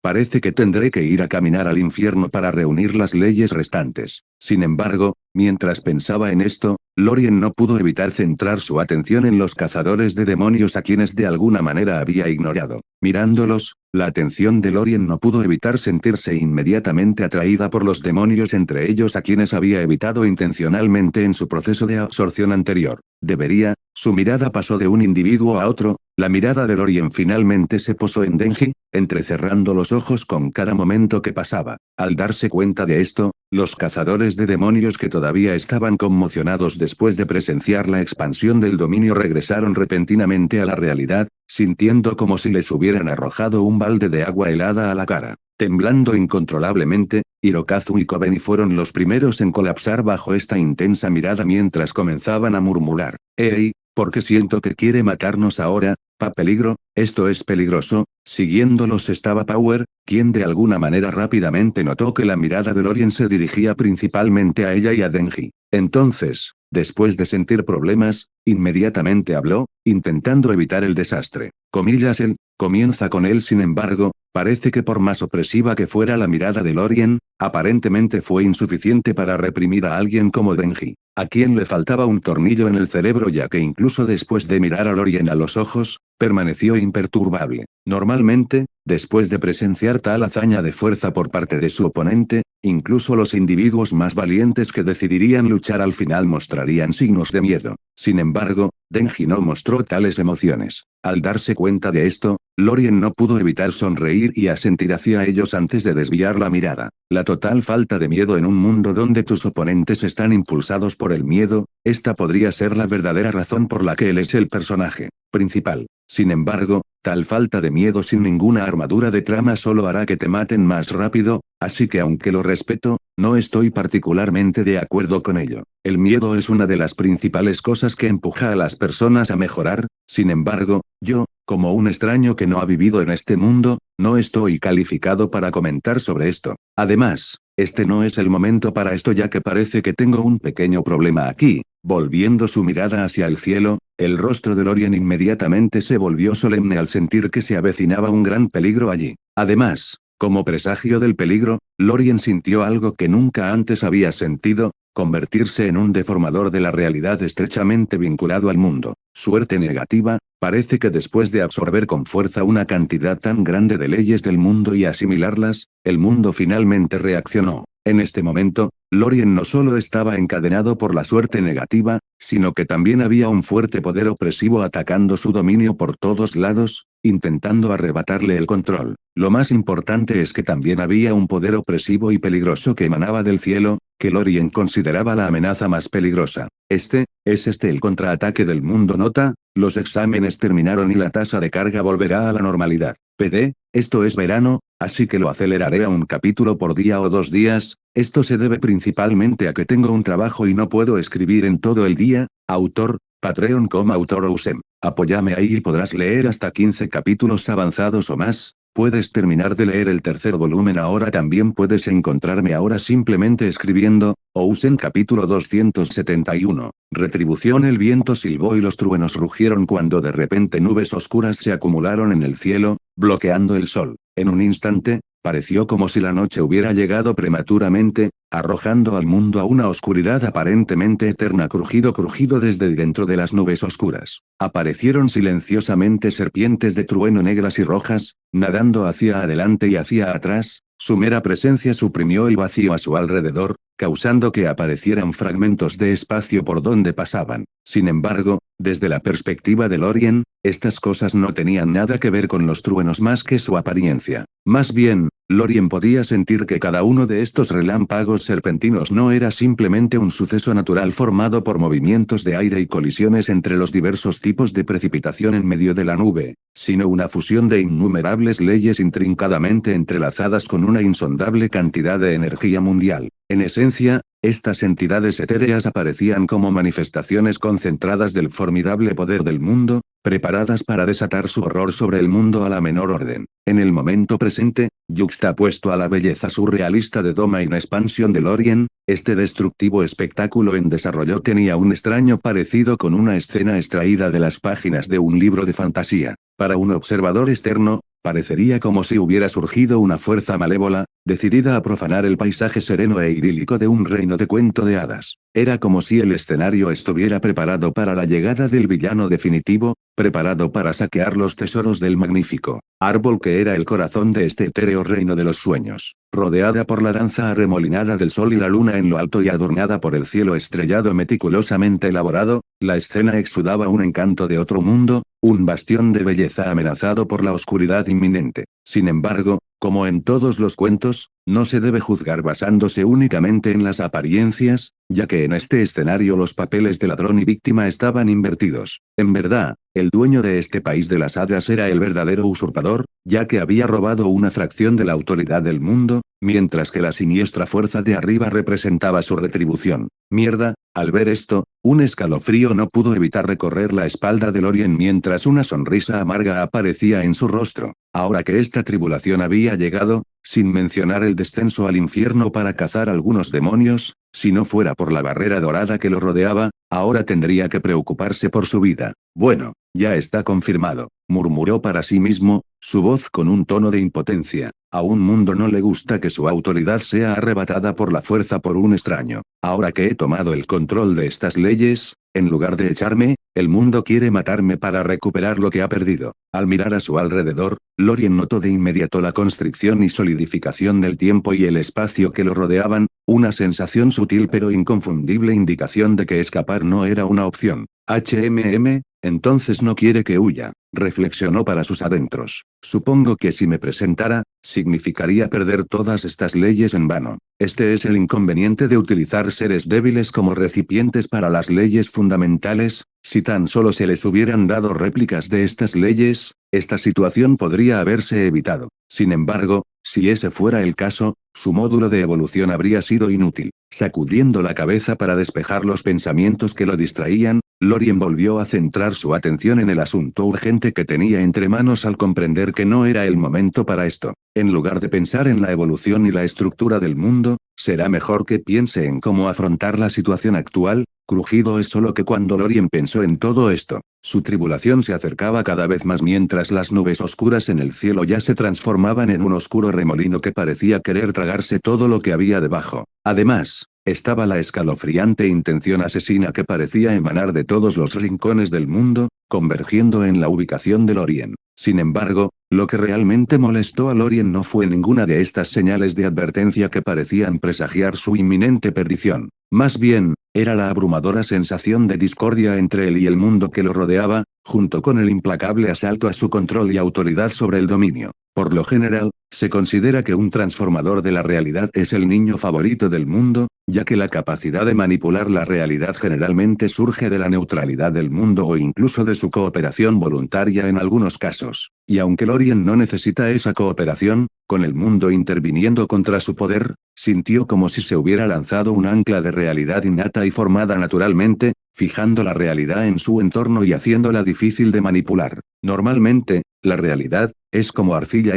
Parece que tendré que ir a caminar al infierno para reunir las leyes restantes. Sin embargo, mientras pensaba en esto, Lorien no pudo evitar centrar su atención en los cazadores de demonios a quienes de alguna manera había ignorado. Mirándolos, la atención de Lorien no pudo evitar sentirse inmediatamente atraída por los demonios entre ellos a quienes había evitado intencionalmente en su proceso de absorción anterior. Su mirada pasó de un individuo a otro, la mirada de Lorien finalmente se posó en Denji, entrecerrando los ojos con cada momento que pasaba. Al darse cuenta de esto, los cazadores de demonios que todavía estaban conmocionados después de presenciar la expansión del dominio regresaron repentinamente a la realidad, sintiendo como si les hubieran arrojado un balde de agua helada a la cara. Temblando incontrolablemente, Hirokazu y Kobeni fueron los primeros en colapsar bajo esta intensa mirada mientras comenzaban a murmurar: «¡Ey! Porque siento que quiere matarnos ahora, peligro, esto es peligroso». Siguiéndolos estaba Power, quien de alguna manera rápidamente notó que la mirada de Lorien se dirigía principalmente a ella y a Denji. Entonces, después de sentir problemas, inmediatamente habló, intentando evitar el desastre. Él comienza con él. Sin embargo, parece que por más opresiva que fuera la mirada de Lorien, aparentemente fue insuficiente para reprimir a alguien como Denji, a quien le faltaba un tornillo en el cerebro, ya que incluso después de mirar a Lorien a los ojos, permaneció imperturbable. Normalmente, después de presenciar tal hazaña de fuerza por parte de su oponente, incluso los individuos más valientes que decidirían luchar al final mostrarían signos de miedo. Sin embargo, Denji no mostró tales emociones. Al darse cuenta de esto, Lorien no pudo evitar sonreír y asentir hacia ellos antes de desviar la mirada. La total falta de miedo en un mundo donde tus oponentes están impulsados por el miedo, esta podría ser la verdadera razón por la que él es el personaje principal. Sin embargo, tal falta de miedo sin ninguna armadura de trama solo hará que te maten más rápido, así que aunque lo respeto, no estoy particularmente de acuerdo con ello. El miedo es una de las principales cosas que empuja a las personas a mejorar. Sin embargo, yo, como un extraño que no ha vivido en este mundo, no estoy calificado para comentar sobre esto. Además, este no es el momento para esto, ya que parece que tengo un pequeño problema aquí. Volviendo su mirada hacia el cielo, el rostro de Lorien inmediatamente se volvió solemne al sentir que se avecinaba un gran peligro allí. Además, como presagio del peligro, Lorien sintió algo que nunca antes había sentido: convertirse en un deformador de la realidad estrechamente vinculado al mundo. Suerte negativa, parece que después de absorber con fuerza una cantidad tan grande de leyes del mundo y asimilarlas, el mundo finalmente reaccionó. En este momento, Lorien no solo estaba encadenado por la suerte negativa, sino que también había un fuerte poder opresivo atacando su dominio por todos lados, intentando arrebatarle el control. Lo más importante es que también había un poder opresivo y peligroso que emanaba del cielo, que Lorien consideraba la amenaza más peligrosa. Este ¿Es este el contraataque del mundo? Nota, los exámenes terminaron y la tasa de carga volverá a la normalidad. PD, esto es verano, así que lo aceleraré a un capítulo por día o 2 días, esto se debe principalmente a que tengo un trabajo y no puedo escribir en todo el día. Autor, Patreon como autor Ousem. Apóyame ahí y podrás leer hasta 15 capítulos avanzados o más. Puedes terminar de leer el tercer volumen ahora. También puedes encontrarme ahora simplemente escribiendo, Ousen capítulo 271. Retribución. El viento silbó y los truenos rugieron cuando de repente nubes oscuras se acumularon en el cielo, bloqueando el sol. En un instante, pareció como si la noche hubiera llegado prematuramente, arrojando al mundo a una oscuridad aparentemente eterna. Crujido desde dentro de las nubes oscuras. Aparecieron silenciosamente serpientes de trueno negras y rojas, nadando hacia adelante y hacia atrás. Su mera presencia suprimió el vacío a su alrededor, causando que aparecieran fragmentos de espacio por donde pasaban. Sin embargo, desde la perspectiva de Lorien, estas cosas no tenían nada que ver con los truenos más que su apariencia. Más bien, Lorien podía sentir que cada uno de estos relámpagos serpentinos no era simplemente un suceso natural formado por movimientos de aire y colisiones entre los diversos tipos de precipitación en medio de la nube, sino una fusión de innumerables leyes intrincadamente entrelazadas con una insondable cantidad de energía mundial. En esencia, estas entidades etéreas aparecían como manifestaciones concentradas del formidable poder del mundo, preparadas para desatar su horror sobre el mundo a la menor orden. En el momento presente, yuxtapuesto a la belleza surrealista de Domain Expansion de Lorien, este destructivo espectáculo en desarrollo tenía un extraño parecido con una escena extraída de las páginas de un libro de fantasía. Para un observador externo, parecería como si hubiera surgido una fuerza malévola, decidida a profanar el paisaje sereno e idílico de un reino de cuento de hadas. Era como si el escenario estuviera preparado para la llegada del villano definitivo, preparado para saquear los tesoros del magnífico árbol que era el corazón de este etéreo reino de los sueños. Rodeada por la danza arremolinada del sol y la luna en lo alto y adornada por el cielo estrellado meticulosamente elaborado, la escena exudaba un encanto de otro mundo, un bastión de belleza amenazado por la oscuridad inminente. Sin embargo, como en todos los cuentos, no se debe juzgar basándose únicamente en las apariencias, ya que en este escenario los papeles de ladrón y víctima estaban invertidos. En verdad, el dueño de este país de las hadas era el verdadero usurpador, ya que había robado una fracción de la autoridad del mundo, mientras que la siniestra fuerza de arriba representaba su retribución. Mierda, al ver esto, un escalofrío no pudo evitar recorrer la espalda de Lorien mientras una sonrisa amarga aparecía en su rostro. Ahora que esta tribulación había llegado, sin mencionar el descenso al infierno para cazar algunos demonios, si no fuera por la barrera dorada que lo rodeaba, ahora tendría que preocuparse por su vida. Bueno, ya está confirmado, murmuró para sí mismo, su voz con un tono de impotencia. A un mundo no le gusta que su autoridad sea arrebatada por la fuerza por un extraño. Ahora que he tomado el control de estas leyes, en lugar de echarme, el mundo quiere matarme para recuperar lo que ha perdido. Al mirar a su alrededor, Lorien notó de inmediato la constricción y solidificación del tiempo y el espacio que lo rodeaban, una sensación sutil pero inconfundible indicación de que escapar no era una opción. Entonces no quiere que huya, reflexionó para sus adentros. Supongo que si me presentara, significaría perder todas estas leyes en vano. Este es el inconveniente de utilizar seres débiles como recipientes para las leyes fundamentales. Si tan solo se les hubieran dado réplicas de estas leyes, esta situación podría haberse evitado. Sin embargo, si ese fuera el caso, su módulo de evolución habría sido inútil. Sacudiendo la cabeza para despejar los pensamientos que lo distraían, Lorien volvió a centrar su atención en el asunto urgente que tenía entre manos al comprender que no era el momento para esto. En lugar de pensar en la evolución y la estructura del mundo, será mejor que piense en cómo afrontar la situación actual. Crujido es solo que cuando Lorien pensó en todo esto, su tribulación se acercaba cada vez más mientras las nubes oscuras en el cielo ya se transformaban en un oscuro remolino que parecía querer tragarse todo lo que había debajo. Además, estaba la escalofriante intención asesina que parecía emanar de todos los rincones del mundo, convergiendo en la ubicación de Lorien. Sin embargo, lo que realmente molestó a Lorien no fue ninguna de estas señales de advertencia que parecían presagiar su inminente perdición. Más bien, era la abrumadora sensación de discordia entre él y el mundo que lo rodeaba, junto con el implacable asalto a su control y autoridad sobre el dominio. Por lo general, se considera que un transformador de la realidad es el niño favorito del mundo, ya que la capacidad de manipular la realidad generalmente surge de la neutralidad del mundo o incluso de su cooperación voluntaria en algunos casos. Y aunque Lorien no necesita esa cooperación, con el mundo interviniendo contra su poder, sintió como si se hubiera lanzado un ancla de realidad innata y formada naturalmente, fijando la realidad en su entorno y haciéndola difícil de manipular. Normalmente, la realidad es como arcilla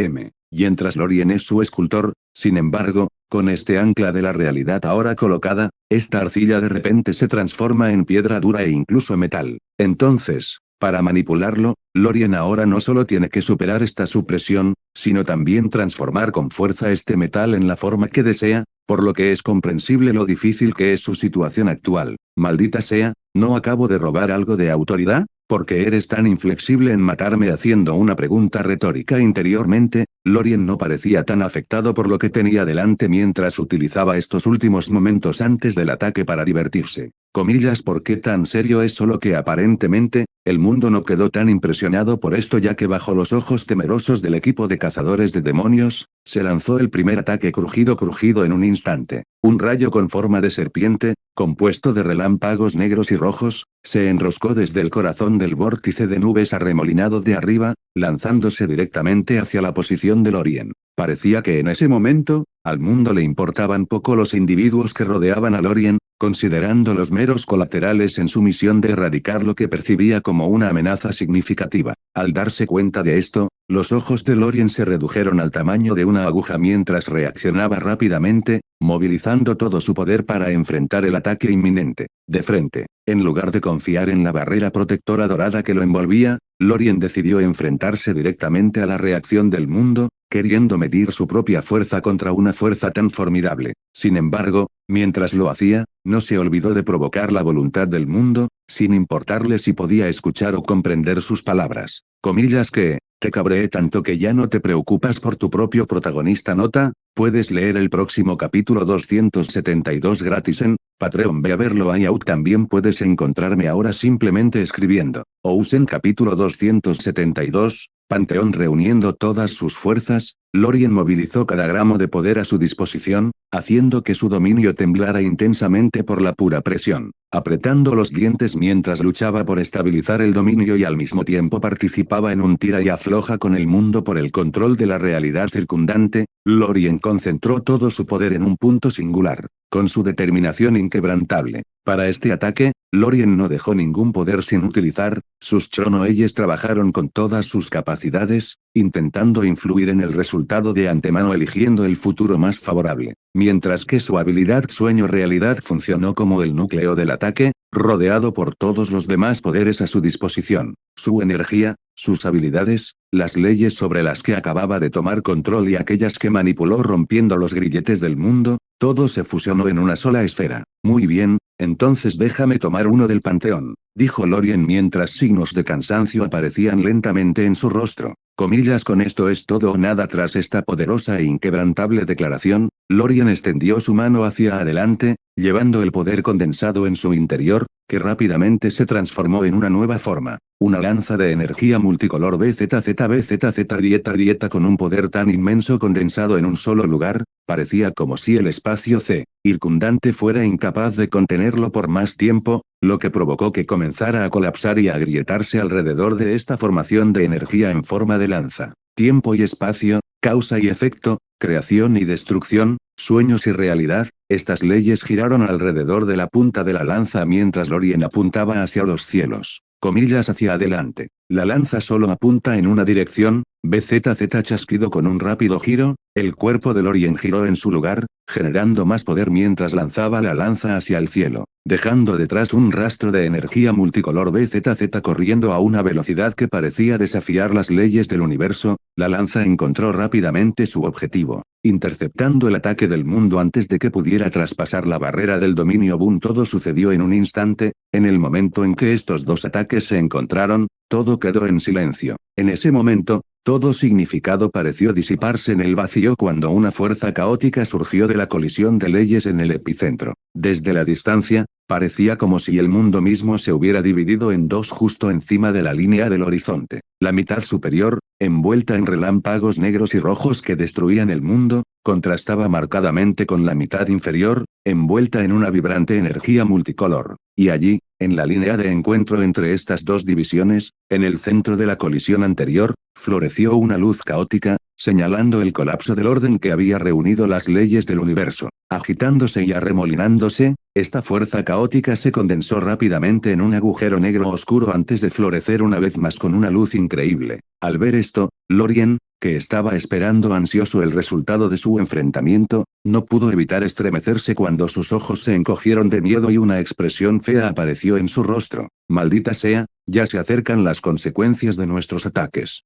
mientras Lorien es su escultor. Sin embargo, con este ancla de la realidad ahora colocada, esta arcilla de repente se transforma en piedra dura e incluso metal. Entonces, para manipularlo, Lorien ahora no solo tiene que superar esta supresión, sino también transformar con fuerza este metal en la forma que desea, por lo que es comprensible lo difícil que es su situación actual. Maldita sea, ¿no acabo de robar algo de autoridad? ¿Por qué eres tan inflexible en matarme? Haciendo una pregunta retórica interiormente, Lorien no parecía tan afectado por lo que tenía delante mientras utilizaba estos últimos momentos antes del ataque para divertirse. Comillas, ¿por qué tan serio es? Solo que aparentemente, el mundo no quedó tan impresionado por esto, ya que bajo los ojos temerosos del equipo de cazadores de demonios, se lanzó el primer ataque. Crujido en un instante. Un rayo con forma de serpiente, compuesto de relámpagos negros y rojos, se enroscó desde el corazón del vórtice de nubes arremolinado de arriba, lanzándose directamente hacia la posición de Lorien. Parecía que en ese momento, al mundo le importaban poco los individuos que rodeaban a Lorien, considerando los meros colaterales en su misión de erradicar lo que percibía como una amenaza significativa. Al darse cuenta de esto, los ojos de Lorien se redujeron al tamaño de una aguja mientras reaccionaba rápidamente, movilizando todo su poder para enfrentar el ataque inminente. De frente, en lugar de confiar en la barrera protectora dorada que lo envolvía, Lorien decidió enfrentarse directamente a la reacción del mundo, queriendo medir su propia fuerza contra una fuerza tan formidable. Sin embargo, mientras lo hacía, no se olvidó de provocar la voluntad del mundo, sin importarle si podía escuchar o comprender sus palabras. Comillas que, te cabreé tanto que ya no te preocupas por tu propio protagonista. Nota, puedes leer el próximo capítulo 272 gratis en Patreon. Ve a verlo ahí out. También puedes encontrarme ahora simplemente escribiendo Ousen capítulo 272, Panteón. Reuniendo todas sus fuerzas, Lorien movilizó cada gramo de poder a su disposición, haciendo que su dominio temblara intensamente por la pura presión, apretando los dientes mientras luchaba por estabilizar el dominio y al mismo tiempo participaba en un tira y afloja con el mundo por el control de la realidad circundante. Lorien concentró todo su poder en un punto singular, con su determinación inquebrantable. Para este ataque, Lorien no dejó ningún poder sin utilizar. Sus Chronoelles trabajaron con todas sus capacidades, intentando influir en el resultado de antemano, eligiendo el futuro más favorable. Mientras que su habilidad Sueño-Realidad funcionó como el núcleo del ataque, rodeado por todos los demás poderes a su disposición. Su energía, sus habilidades, las leyes sobre las que acababa de tomar control y aquellas que manipuló rompiendo los grilletes del mundo, todo se fusionó en una sola esfera. Muy bien, entonces déjame tomar uno del panteón, dijo Lorien mientras signos de cansancio aparecían lentamente en su rostro. Comillas, con esto es todo o nada. Tras esta poderosa e inquebrantable declaración, Lorien extendió su mano hacia adelante, llevando el poder condensado en su interior, que rápidamente se transformó en una nueva forma. Una lanza de energía multicolor BZZ con un poder tan inmenso condensado en un solo lugar, parecía como si el espacio circundante fuera incapaz de contenerlo por más tiempo, lo que provocó que comenzara a colapsar y a agrietarse alrededor de esta formación de energía en forma de lanza. Tiempo y espacio, causa y efecto, creación y destrucción, sueños y realidad, estas leyes giraron alrededor de la punta de la lanza mientras Lorien apuntaba hacia los cielos. Comillas, hacia adelante. La lanza solo apunta en una dirección. BZZ chasquido. Con un rápido giro, el cuerpo de Lorien giró en su lugar, generando más poder mientras lanzaba la lanza hacia el cielo, dejando detrás un rastro de energía multicolor BZZ corriendo a una velocidad que parecía desafiar las leyes del universo. La lanza encontró rápidamente su objetivo, interceptando el ataque del mundo antes de que pudiera traspasar la barrera del dominio. Boom. Todo sucedió en un instante. En el momento en que estos dos ataques se encontraron, todo quedó en silencio. En ese momento, Todo significado pareció disiparse en el vacío cuando una fuerza caótica surgió de la colisión de leyes en el epicentro. Desde la distancia, parecía como si el mundo mismo se hubiera dividido en dos justo encima de la línea del horizonte. La mitad superior, envuelta en relámpagos negros y rojos que destruían el mundo, contrastaba marcadamente con la mitad inferior, envuelta en una vibrante energía multicolor. Y allí, en la línea de encuentro entre estas dos divisiones, en el centro de la colisión anterior, floreció una luz caótica, señalando el colapso del orden que había reunido las leyes del universo. Agitándose y arremolinándose, esta fuerza caótica se condensó rápidamente en un agujero negro oscuro antes de florecer una vez más con una luz increíble. Al ver esto, Lorien, que estaba esperando ansioso el resultado de su enfrentamiento, no pudo evitar estremecerse cuando sus ojos se encogieron de miedo y una expresión fea apareció en su rostro. Maldita sea, ya se acercan las consecuencias de nuestros ataques.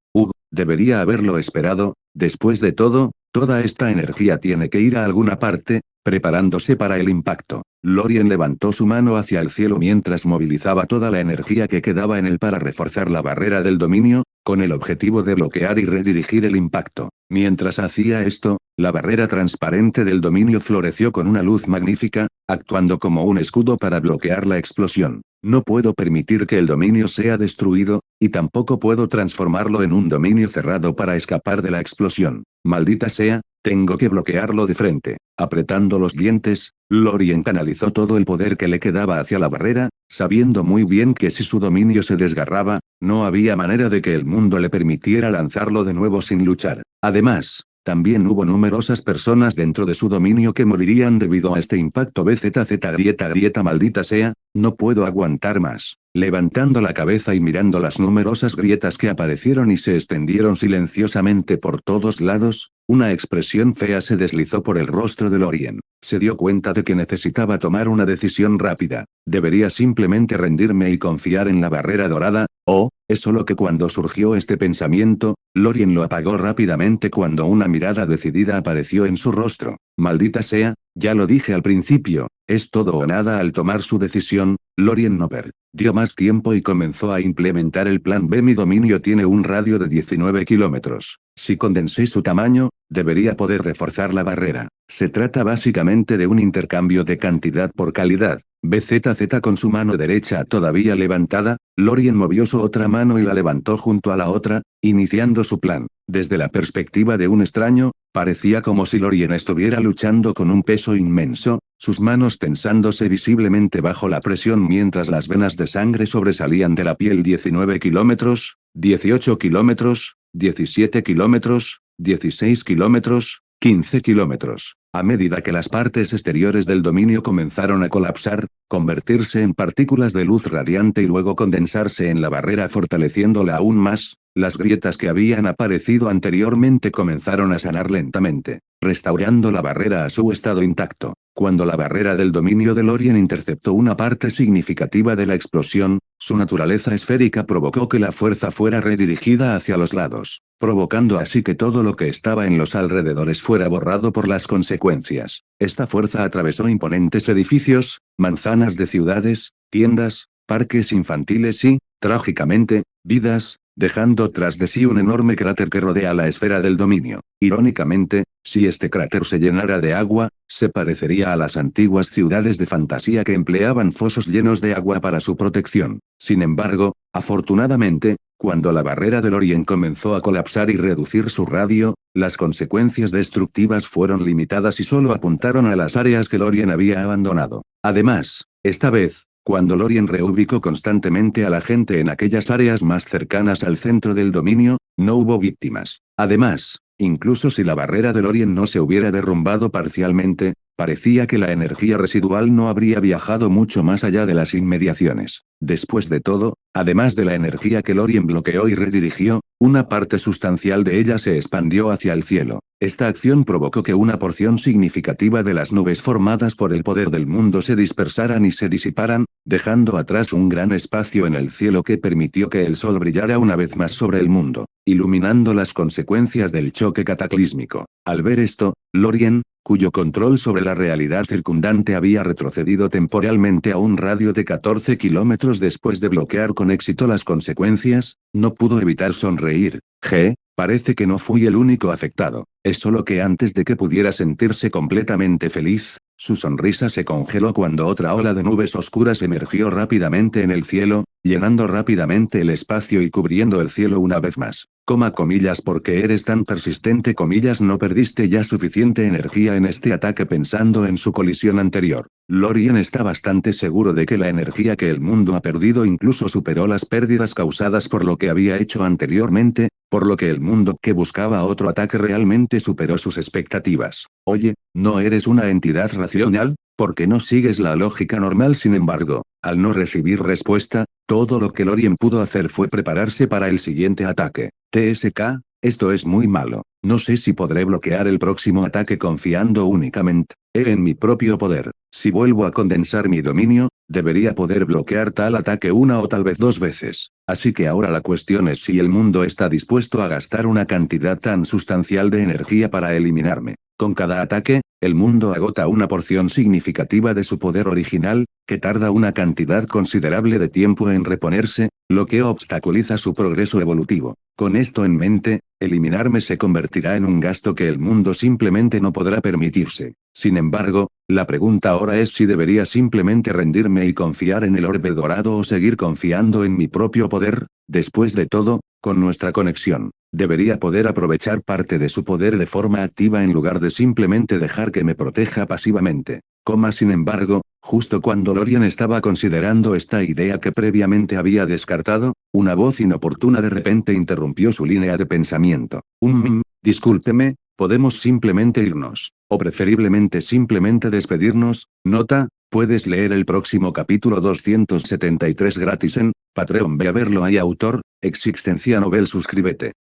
Debería haberlo esperado, después de todo, toda esta energía tiene que ir a alguna parte, preparándose para el impacto. Lorien levantó su mano hacia el cielo mientras movilizaba toda la energía que quedaba en él para reforzar la barrera del dominio, con el objetivo de bloquear y redirigir el impacto. Mientras hacía esto, la barrera transparente del dominio floreció con una luz magnífica, actuando como un escudo para bloquear la explosión. No puedo permitir que el dominio sea destruido, y tampoco puedo transformarlo en un dominio cerrado para escapar de la explosión. Maldita sea, tengo que bloquearlo de frente. Apretando los dientes, Lorien canalizó todo el poder que le quedaba hacia la barrera, sabiendo muy bien que si su dominio se desgarraba, no había manera de que el mundo le permitiera lanzarlo de nuevo sin luchar. Además, también hubo numerosas personas dentro de su dominio que morirían debido a este impacto. Grieta maldita sea, no puedo aguantar más. Levantando la cabeza y mirando las numerosas grietas que aparecieron y se extendieron silenciosamente por todos lados, una expresión fea se deslizó por el rostro de Lorien. Se dio cuenta de que necesitaba tomar una decisión rápida. ¿Debería simplemente rendirme y confiar en la barrera dorada? ¿O, es solo que cuando surgió este pensamiento, Lorien lo apagó rápidamente cuando una mirada decidida apareció en su rostro? Maldita sea, ya lo dije al principio, es todo o nada al tomar su decisión. Lorien no perdió más tiempo y comenzó a implementar el plan B. Mi dominio tiene un radio de 19 kilómetros. Si condensé su tamaño, debería poder reforzar la barrera. Se trata básicamente de un intercambio de cantidad por calidad. BZZ con su mano derecha todavía levantada, Lorien movió su otra mano y la levantó junto a la otra, iniciando su plan. Desde la perspectiva de un extraño, parecía como si Lorien estuviera luchando con un peso inmenso, sus manos tensándose visiblemente bajo la presión mientras las venas de sangre sobresalían de la piel. 19 kilómetros, 18 kilómetros, 17 kilómetros, 16 kilómetros, 15 kilómetros. A medida que las partes exteriores del dominio comenzaron a colapsar, convertirse en partículas de luz radiante y luego condensarse en la barrera fortaleciéndola aún más, las grietas que habían aparecido anteriormente comenzaron a sanar lentamente, restaurando la barrera a su estado intacto. Cuando la barrera del dominio de Lorien interceptó una parte significativa de la explosión, su naturaleza esférica provocó que la fuerza fuera redirigida hacia los lados, provocando así que todo lo que estaba en los alrededores fuera borrado por las consecuencias. Esta fuerza atravesó imponentes edificios, manzanas de ciudades, tiendas, parques infantiles y, trágicamente, vidas, dejando tras de sí un enorme cráter que rodea la esfera del dominio. Irónicamente, si este cráter se llenara de agua, se parecería a las antiguas ciudades de fantasía que empleaban fosos llenos de agua para su protección. Sin embargo, afortunadamente, cuando la barrera del Lorien comenzó a colapsar y reducir su radio, las consecuencias destructivas fueron limitadas y solo apuntaron a las áreas que Lorien había abandonado. Además, esta vez, cuando Lorien reubicó constantemente a la gente en aquellas áreas más cercanas al centro del dominio, no hubo víctimas. Además, incluso si la barrera de Lorien no se hubiera derrumbado parcialmente, parecía que la energía residual no habría viajado mucho más allá de las inmediaciones. Después de todo, además de la energía que Lorien bloqueó y redirigió, una parte sustancial de ella se expandió hacia el cielo. Esta acción provocó que una porción significativa de las nubes formadas por el poder del mundo se dispersaran y se disiparan, dejando atrás un gran espacio en el cielo que permitió que el sol brillara una vez más sobre el mundo, iluminando las consecuencias del choque cataclísmico. Al ver esto, Lorien, cuyo control sobre la realidad circundante había retrocedido temporalmente a un radio de 14 kilómetros después de bloquear con éxito las consecuencias, no pudo evitar sonreír. Parece que no fui el único afectado. Es solo que antes de que pudiera sentirse completamente feliz, su sonrisa se congeló cuando otra ola de nubes oscuras emergió rápidamente en el cielo, llenando rápidamente el espacio y cubriendo el cielo una vez más. Comillas, porque eres tan persistente, comillas, no perdiste ya suficiente energía en este ataque pensando en su colisión anterior. Lorien está bastante seguro de que la energía que el mundo ha perdido incluso superó las pérdidas causadas por lo que había hecho anteriormente, por lo que el mundo que buscaba otro ataque realmente superó sus expectativas. Oye, ¿no eres una entidad racional? ¿Por qué no sigues la lógica normal? Sin embargo, al no recibir respuesta, todo lo que Lorien pudo hacer fue prepararse para el siguiente ataque. TSK, esto es muy malo. No sé si podré bloquear el próximo ataque confiando únicamente en mi propio poder. Si vuelvo a condensar mi dominio, debería poder bloquear tal ataque una o tal vez dos veces. Así que ahora la cuestión es si el mundo está dispuesto a gastar una cantidad tan sustancial de energía para eliminarme. Con cada ataque, el mundo agota una porción significativa de su poder original, que tarda una cantidad considerable de tiempo en reponerse, lo que obstaculiza su progreso evolutivo. Con esto en mente, eliminarme se convertirá en un gasto que el mundo simplemente no podrá permitirse. Sin embargo, la pregunta ahora es si debería simplemente rendirme y confiar en el orbe dorado o seguir confiando en mi propio poder. Después de todo, con nuestra conexión, debería poder aprovechar parte de su poder de forma activa en lugar de simplemente dejar que me proteja pasivamente. Sin embargo, justo cuando Lorien estaba considerando esta idea que previamente había descartado, una voz inoportuna de repente interrumpió su línea de pensamiento. Discúlpeme, podemos simplemente irnos. O preferiblemente simplemente despedirnos. Nota, puedes leer el próximo capítulo 273 gratis en Patreon. Ve a verlo ahí. Autor, Existencia Novel. Suscríbete.